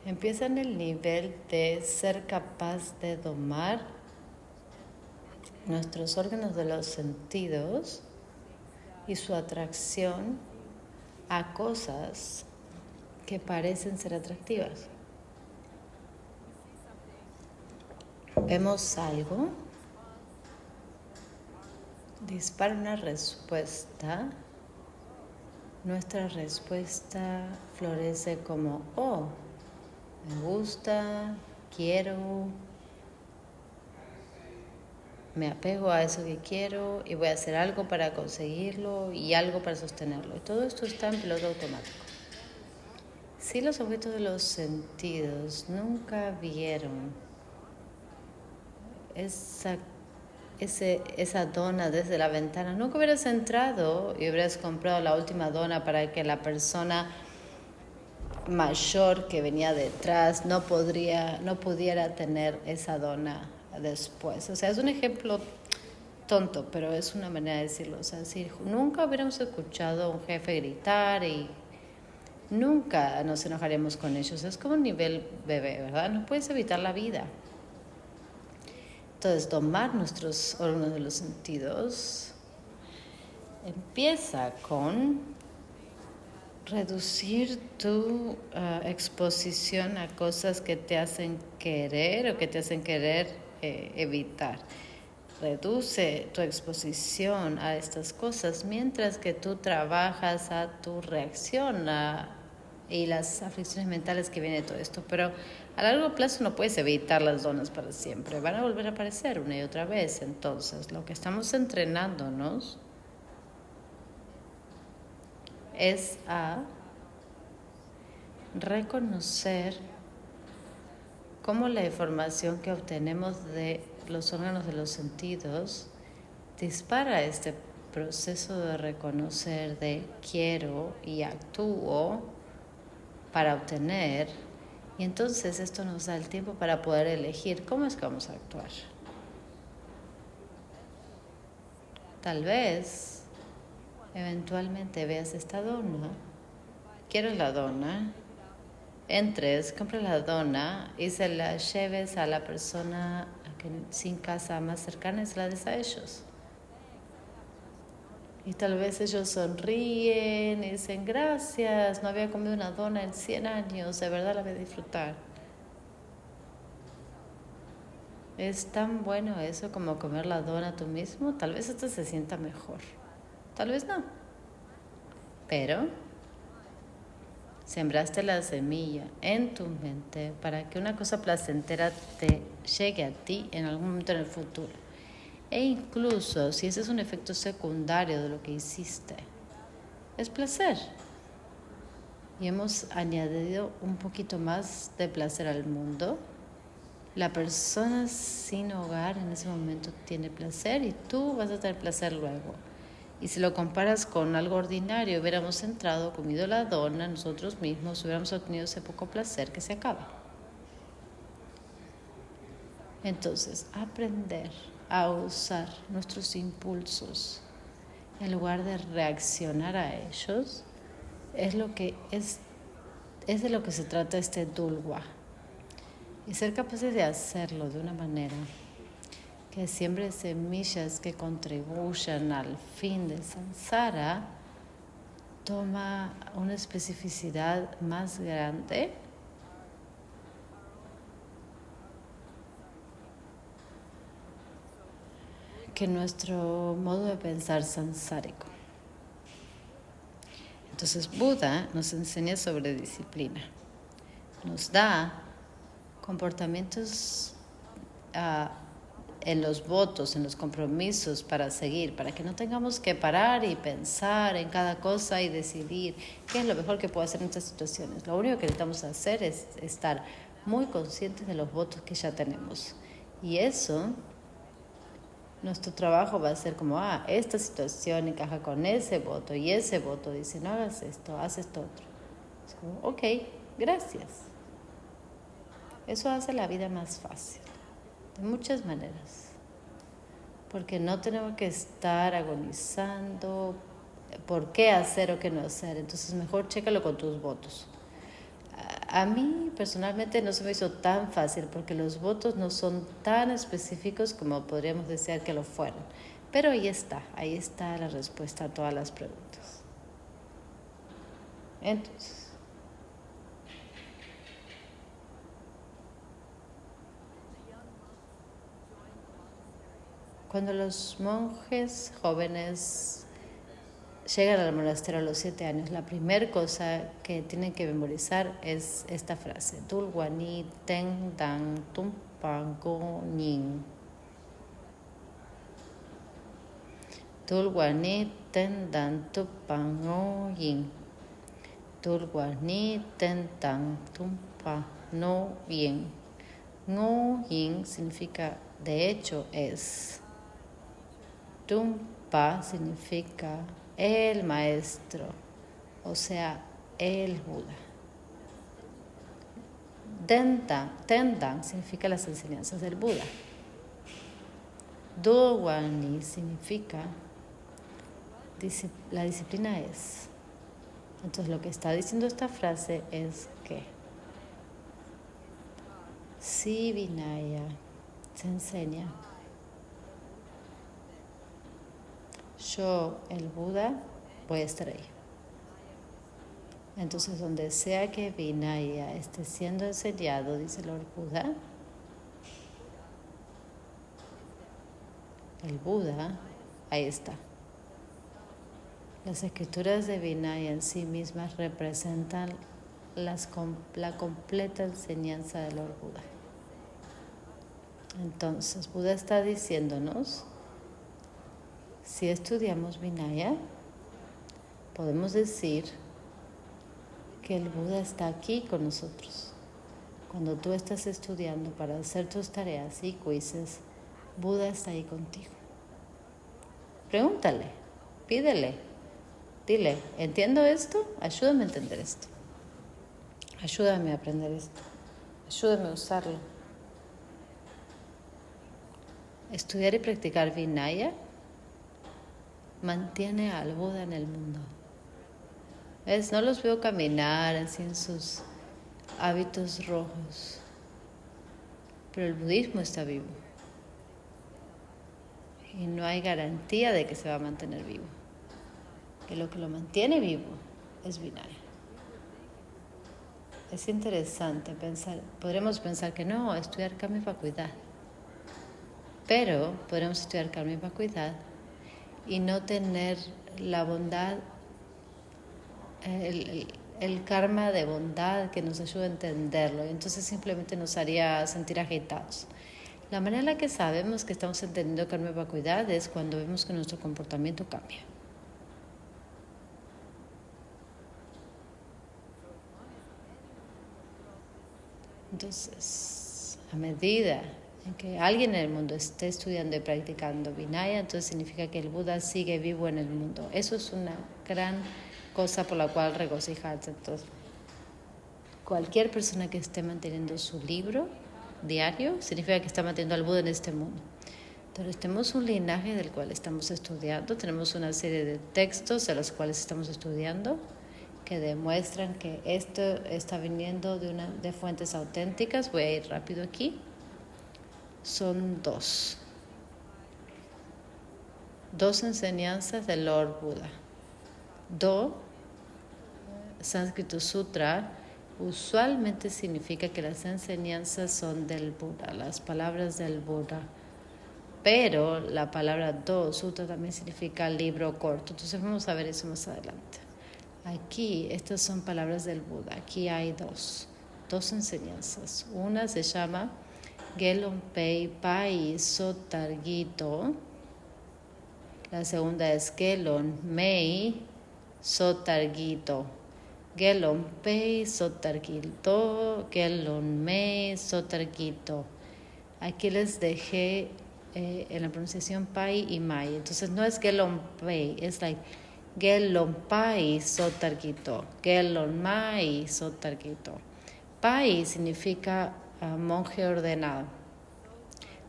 Empieza en el nivel de ser capaz de domar nuestros órganos de los sentidos y su atracción a cosas que parecen ser atractivas. Vemos algo, dispara una respuesta, nuestra respuesta florece como, oh, me gusta, quiero, me apego a eso que quiero y voy a hacer algo para conseguirlo y algo para sostenerlo. Y todo esto está en piloto automático. Si los objetos de los sentidos nunca vieron esa dona desde la ventana, nunca hubieras entrado y hubieras comprado la última dona para que la persona mayor que venía detrás no pudiera tener esa dona después. O sea, es un ejemplo tonto, pero es una manera de decirlo. O sea, si nunca hubiéramos escuchado a un jefe gritar y nunca nos enojaremos con ellos. Es como un nivel bebé, ¿verdad? No puedes evitar la vida. Entonces, domar nuestros órganos de los sentidos empieza con reducir tu exposición a cosas que te hacen querer o que te hacen querer evitar. Reduce tu exposición a estas cosas mientras que tú trabajas a tu reacción y las aflicciones mentales que viene de todo esto. Pero a largo plazo no puedes evitar las donas para siempre. Van a volver a aparecer una y otra vez. Entonces, lo que estamos entrenándonos es a reconocer cómo la información que obtenemos de los órganos de los sentidos dispara este proceso de reconocer de quiero y actúo para obtener, y entonces esto nos da el tiempo para poder elegir cómo es que vamos a actuar. Tal vez eventualmente veas esta dona, quiero la dona, entres, compres la dona y se la lleves a la persona sin casa más cercana y se la des a ellos. Y tal vez ellos sonríen y dicen, gracias, no había comido una dona en 100 años, de verdad la voy a disfrutar. Es tan bueno eso como comer la dona tú mismo, tal vez hasta se sienta mejor, tal vez no. Pero sembraste la semilla en tu mente para que una cosa placentera te llegue a ti en algún momento en el futuro. E incluso si ese es un efecto secundario de lo que hiciste, es placer. Y hemos añadido un poquito más de placer al mundo. La persona sin hogar en ese momento tiene placer y tú vas a tener placer luego. Y si lo comparas con algo ordinario, hubiéramos entrado, comido la dona nosotros mismos, hubiéramos obtenido ese poco placer que se acaba. Entonces, aprender a usar nuestros impulsos en lugar de reaccionar a ellos es de lo que se trata este dulwa. Y ser capaces de hacerlo de una manera que siembre semillas que contribuyan al fin del samsara toma una especificidad más grande que nuestro modo de pensar samsárico. Entonces Buda nos enseña sobre disciplina, nos da comportamientos en los votos, en los compromisos para seguir, para que no tengamos que parar y pensar en cada cosa y decidir qué es lo mejor que puedo hacer en estas situaciones. Lo único que necesitamos hacer es estar muy conscientes de los votos que ya tenemos. Y eso, nuestro trabajo va a ser como, esta situación encaja con ese voto y ese voto dice, no hagas esto, haz esto otro. Es como, ok, gracias. Eso hace la vida más fácil, de muchas maneras. Porque no tenemos que estar agonizando por qué hacer o qué no hacer. Entonces mejor chécalo con tus votos. A mí personalmente no se me hizo tan fácil porque los votos no son tan específicos como podríamos desear que lo fueran. Pero ahí está la respuesta a todas las preguntas. Entonces, cuando los monjes jóvenes llegan al monasterio a los 7 años, la primera cosa que tienen que memorizar es esta frase: Dulwani ten dan tumpango nin. Dulwani ten dan tumpango yin. Dulwani ten dan tumpango yin. Ngo yin significa de hecho es. Tumpa significa el maestro, o sea, el Buda. Tendang significa las enseñanzas del Buda. Dulwani significa la disciplina es. Entonces lo que está diciendo esta frase es que si Vinaya se enseña, yo, el Buda, voy a estar ahí. Entonces, donde sea que Vinaya esté siendo enseñado, dice Lord Buda, el Buda, ahí está. Las escrituras de Vinaya en sí mismas representan la completa enseñanza de Lord Buda. Entonces, Buda está diciéndonos, si estudiamos Vinaya, podemos decir que el Buda está aquí con nosotros. Cuando tú estás estudiando para hacer tus tareas y quizzes, Buda está ahí contigo. Pregúntale, pídele, dile, ¿entiendo esto? Ayúdame a entender esto. Ayúdame a aprender esto. Ayúdame a usarlo. Estudiar y practicar Vinaya mantiene al Buda en el mundo. ¿Ves? No los veo caminar así en sus hábitos rojos, pero el budismo está vivo y no hay garantía de que se va a mantener vivo, que lo mantiene vivo es Vinaya. Es interesante pensar, podremos pensar que no, estudiar karma y vacuidad, pero podremos estudiar karma y vacuidad y no tener la bondad, el karma de bondad que nos ayuda a entenderlo, y entonces simplemente nos haría sentir agitados. La manera en la que sabemos que estamos entendiendo karma y vacuidad es cuando vemos que nuestro comportamiento cambia. Entonces, a medida en que alguien en el mundo esté estudiando y practicando Vinaya, entonces significa que el Buda sigue vivo en el mundo. Eso es una gran cosa por la cual regocijarse. Entonces, cualquier persona que esté manteniendo su libro diario significa que está manteniendo al Buda en este mundo. Entonces, tenemos un linaje del cual estamos estudiando, tenemos una serie de textos de los cuales estamos estudiando que demuestran que esto está viniendo de fuentes auténticas. Voy a ir rápido aquí. Son dos enseñanzas del Lord Buda. Do, sánscrito sutra, usualmente significa que las enseñanzas son del Buda, las palabras del Buda. Pero la palabra do, sutra, también significa libro corto. Entonces vamos a ver eso más adelante. Aquí, estas son palabras del Buda. Aquí hay dos enseñanzas. Una se llama Gelonpei Pai Sotargito. La segunda es Gelonmei Sotargito. Gelonpei Sotargito, Gelonmei Sotargito. Aquí les dejé en la pronunciación Pai y Mai. Entonces no es Gelonpei, es like Gelonpai Sotargito, Gelonmai Sotargito. Pai significa monje ordenado.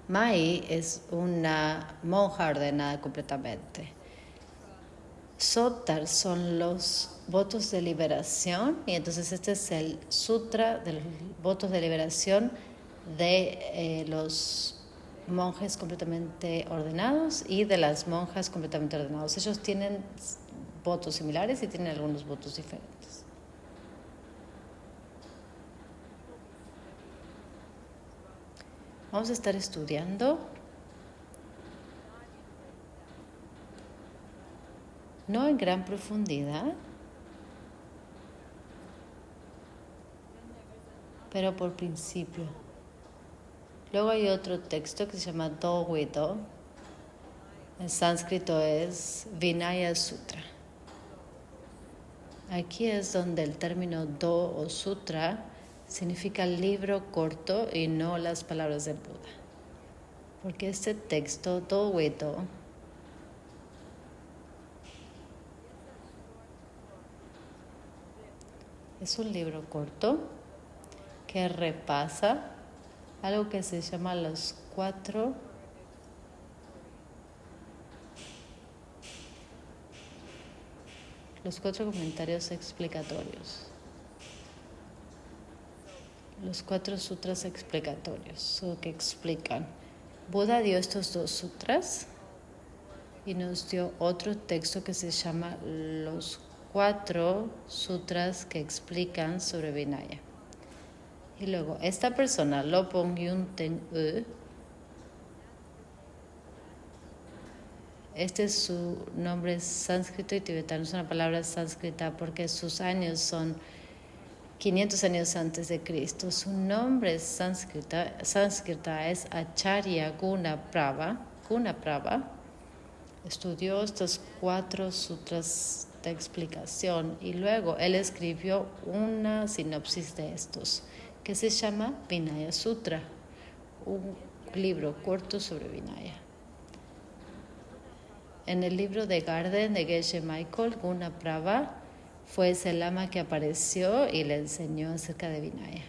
Mai es una monja ordenada completamente. Sotar son los votos de liberación, y entonces este es el sutra de los votos de liberación de los monjes completamente ordenados y de las monjas completamente ordenados. Ellos tienen votos similares y tienen algunos votos diferentes. Vamos a estar estudiando no en gran profundidad, pero por principio. Luego hay otro texto que se llama Do Wedo. En sánscrito es Vinaya Sutra. Aquí es donde el término do o sutra significa libro corto y no las palabras del Buda. Porque este texto, Do Wedo, es un libro corto que repasa algo que se llama los cuatro comentarios explicatorios. Los 4 sutras explicatorios, o que explican. Buda dio estos 2 sutras y nos dio otro texto que se llama los 4 sutras que explican sobre Vinaya. Y luego, esta persona, Lopong Yunten U, este es su nombre sánscrito y tibetano, es una palabra sánscrita porque sus años son 500 años antes de Cristo. Su nombre sánscrita es Acharya Gunaprava. Estudió estos 4 sutras esta explicación y luego él escribió una sinopsis de estos que se llama Vinaya Sutra, un libro corto sobre Vinaya. En el libro de Garden de Geshe Michael, Guna Prabha fue ese lama que apareció y le enseñó acerca de Vinaya.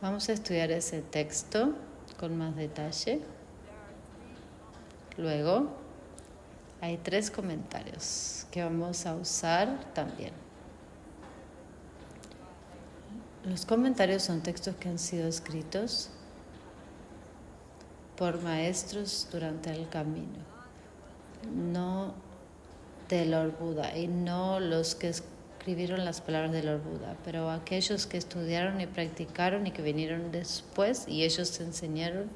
Vamos a estudiar ese texto con más detalle. Luego, hay 3 comentarios que vamos a usar también. Los comentarios son textos que han sido escritos por maestros durante el camino, no de Lord Buddha y no los que escribieron las palabras de Lord Buddha, pero aquellos que estudiaron y practicaron y que vinieron después y ellos enseñaron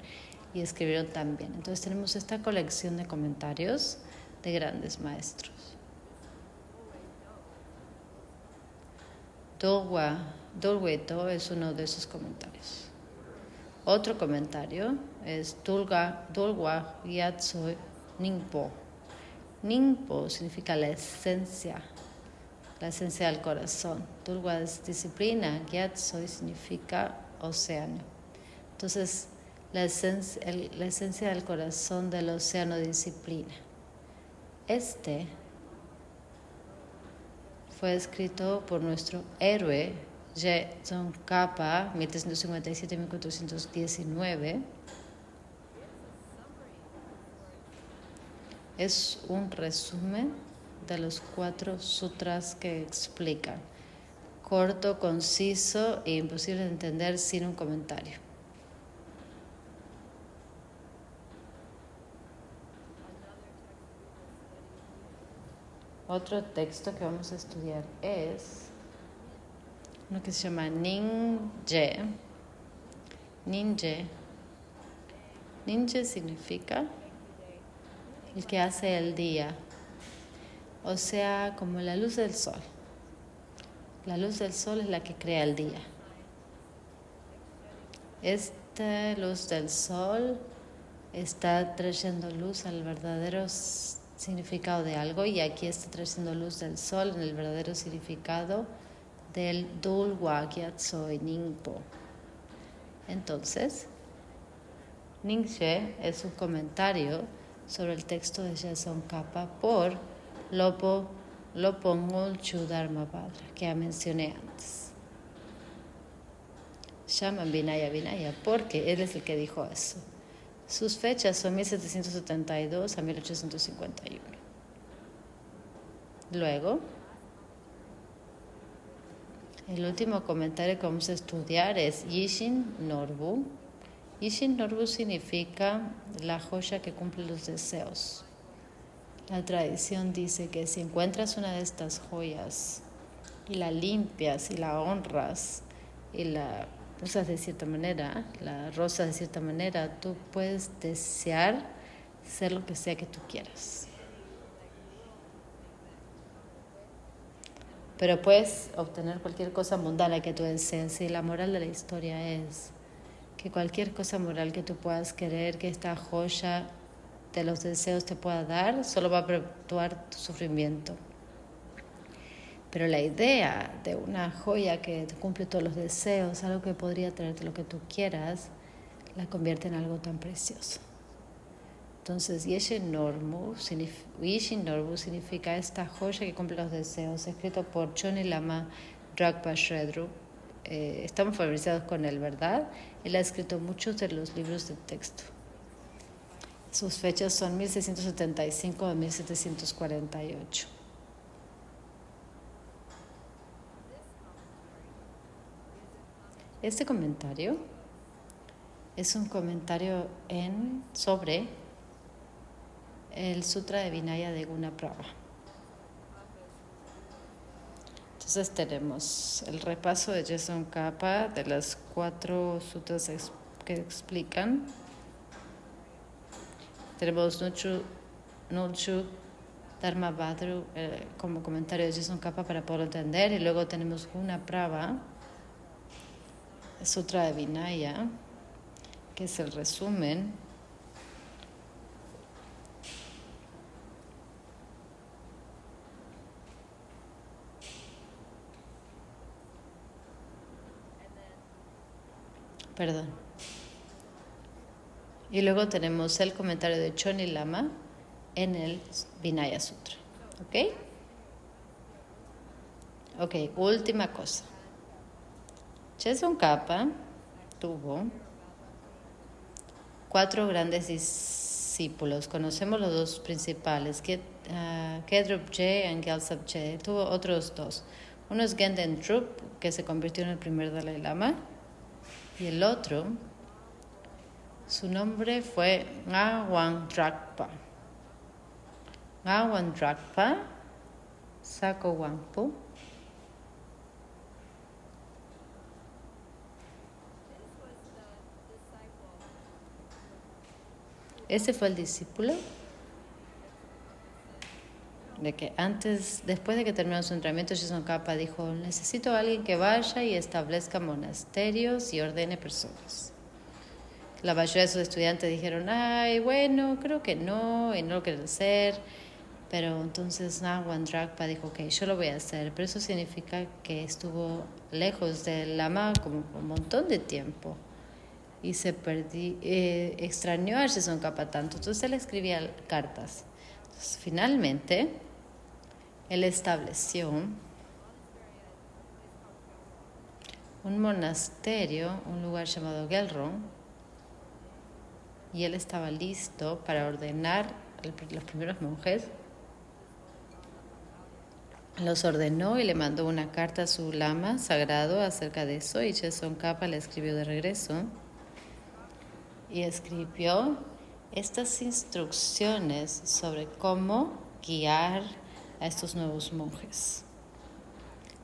y escribieron también. Entonces tenemos esta colección de comentarios de grandes maestros. Dolweto es uno de esos comentarios. Otro comentario es Dolwa Gyatso Ningpo. Ningpo significa la esencia del corazón. Dolwa es disciplina, Gyatso significa océano. Entonces, la esencia del corazón del océano de disciplina. Este fue escrito por nuestro héroe Je Tsongkhapa, 1357-1419. Es un resumen de los 4 sutras que explican. Corto, conciso e imposible de entender sin un comentario. Otro texto que vamos a estudiar es uno que se llama Ninje. Ninje significa el que hace el día, o sea, como la luz del sol. La luz del sol es la que crea el día. Esta luz del sol está trayendo luz al verdadero significado de algo, y aquí está trayendo luz del sol en el verdadero significado del Dolwa Gyatso Ningpo. Entonces, Ningje es un comentario sobre el texto de Je Tsongkhapa por Lopongolchu Dharmapada, que mencioné antes. Llaman Vinaya porque él es el que dijo eso. Sus fechas son 1772 a 1851. Luego, el último comentario que vamos a estudiar es Yishin Norbu. Yishin Norbu significa la joya que cumple los deseos. La tradición dice que si encuentras una de estas joyas y la limpias y la honras y la usas de cierta manera, la rozas de cierta manera, tú puedes desear ser lo que sea que tú quieras. Pero puedes obtener cualquier cosa mundana que tú desees, y la moral de la historia es que cualquier cosa moral que tú puedas querer, que esta joya de los deseos te pueda dar, solo va a perpetuar tu sufrimiento. Pero la idea de una joya que te cumple todos los deseos, algo que podría traerte lo que tú quieras, la convierte en algo tan precioso. Entonces, Yishin Norbu significa esta joya que cumple los deseos, escrito por Choni Lama Dragpa Shredrup. Estamos familiarizados con él, ¿verdad? Él ha escrito muchos de los libros de texto. Sus fechas son 1675 a 1748. Este comentario es un comentario sobre el Sutra de Vinaya de Guna Prabha. Entonces tenemos el repaso de Je Tsongkhapa de las 4 sutras que explican. Tenemos Nulchu Dharma Badru como comentario de Jason Kappa para poderlo entender. Y luego tenemos una Prava, Sutra de Vinaya, que es el resumen. Perdón. Y luego tenemos el comentario de Choni Lama en el Vinaya Sutra. ¿Ok? Ok, última cosa. Jason Kappa tuvo 4 grandes discípulos. Conocemos los 2 principales, Kedrup J y Gyaltsab J. Tuvo otros 2. Uno es Genden Drup, que se convirtió en el primer Dalai Lama. Y el otro, su nombre fue Ngawang Drakpa. Ngawang Drakpa, Sako Wangpo. Ese fue el discípulo de que después de que terminó su entrenamiento, Jason Kappa dijo, necesito a alguien que vaya y establezca monasterios y ordene personas. La mayoría de sus estudiantes dijeron, ay, bueno, creo que no, y no lo quiero hacer. Pero entonces Ngawang Drakpa dijo, ok, yo lo voy a hacer. Pero eso significa que estuvo lejos del Lama como un montón de tiempo. Y extrañó a Jason Kappa tanto. Entonces él escribía cartas. Entonces, finalmente, él estableció un monasterio, un lugar llamado Gelrong, y él estaba listo para ordenar los primeros monjes. Los ordenó y le mandó una carta a su lama sagrado acerca de eso, y Jason Kappa le escribió de regreso y escribió estas instrucciones sobre cómo guiar a estos nuevos monjes.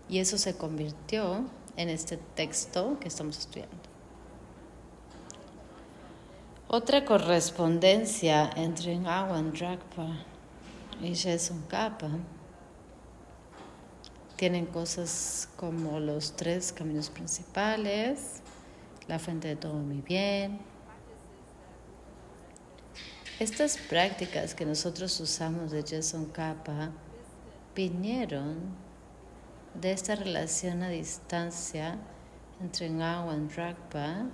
Y eso se convirtió en este texto que estamos estudiando. Otra correspondencia entre Ngawang Drakpa y Jason Kappa tienen cosas como los 3 caminos principales, la fuente de todo mi bien. Estas prácticas que nosotros usamos de Jason Kappa vinieron de esta relación a distancia entre Ngawang Drakpa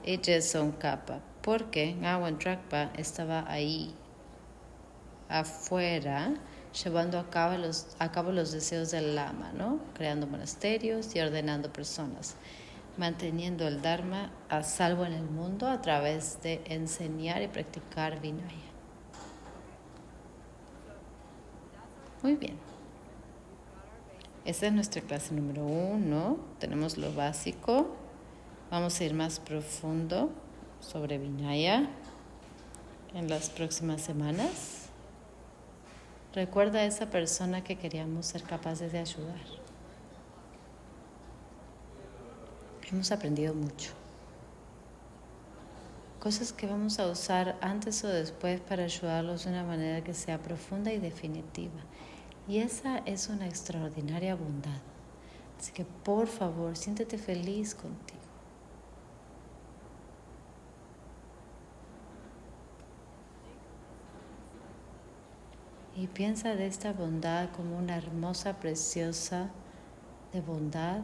y Jason Kappa, porque Ngawang Drakpa estaba ahí afuera llevando a cabo los deseos del Lama, ¿no? Creando monasterios y ordenando personas, manteniendo el Dharma a salvo en el mundo a través de enseñar y practicar Vinaya. Muy bien. Esa es nuestra clase número 1. Tenemos lo básico. Vamos a ir más profundo sobre Vinaya en las próximas semanas. Recuerda a esa persona que queríamos ser capaces de ayudar. Hemos aprendido mucho. Cosas que vamos a usar antes o después para ayudarlos de una manera que sea profunda y definitiva. Y esa es una extraordinaria bondad. Así que por favor, siéntete feliz contigo. Y piensa de esta bondad como una hermosa, preciosa de bondad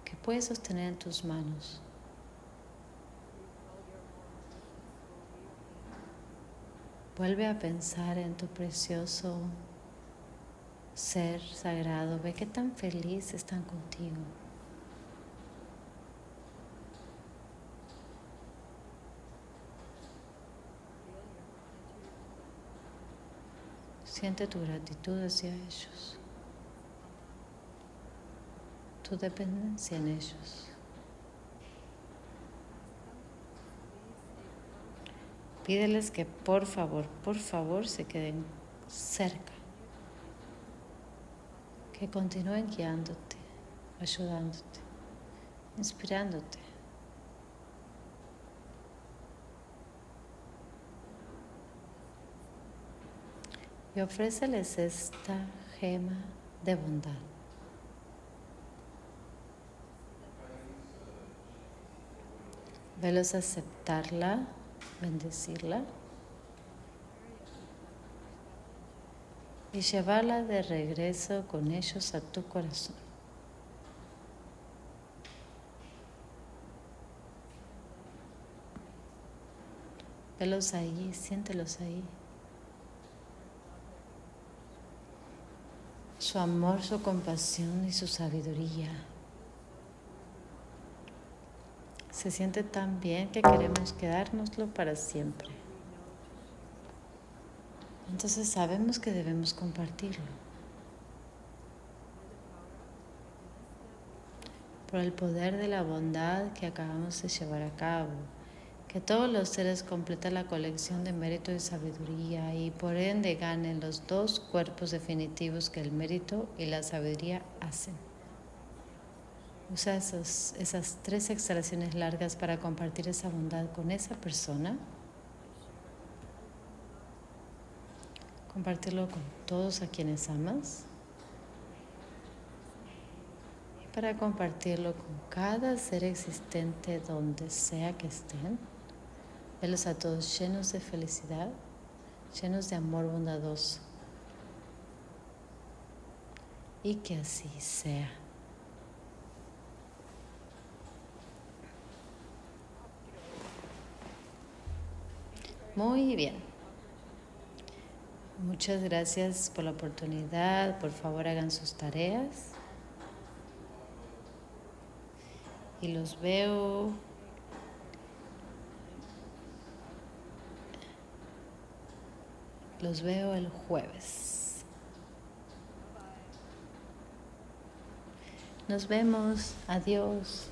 que puedes sostener en tus manos. Vuelve a pensar en tu precioso ser sagrado. Ve qué tan feliz están contigo. Siente tu gratitud hacia ellos, tu dependencia en ellos. Pídeles que por favor se queden cerca, que continúen guiándote, ayudándote, inspirándote. y ofréceles esta gema de bondad. Velos aceptarla, bendecirla y llevarla de regreso con ellos a tu corazón. Velos ahí, siéntelos ahí. Su amor, su compasión y su sabiduría. Se siente tan bien que queremos quedárnoslo para siempre. Entonces sabemos que debemos compartirlo. Por el poder de la bondad que acabamos de llevar a cabo, que todos los seres completen la colección de mérito y sabiduría y por ende ganen los dos cuerpos definitivos que el mérito y la sabiduría hacen. Usa esas 3 exhalaciones largas para compartir esa bondad con esa persona. Compartirlo con todos a quienes amas. Y para compartirlo con cada ser existente donde sea que estén. Verlos a todos llenos de felicidad, llenos de amor bondadoso. Y que así sea. Muy bien. Muchas gracias por la oportunidad. Por favor, hagan sus tareas. Y los veo el jueves. Nos vemos. Adiós.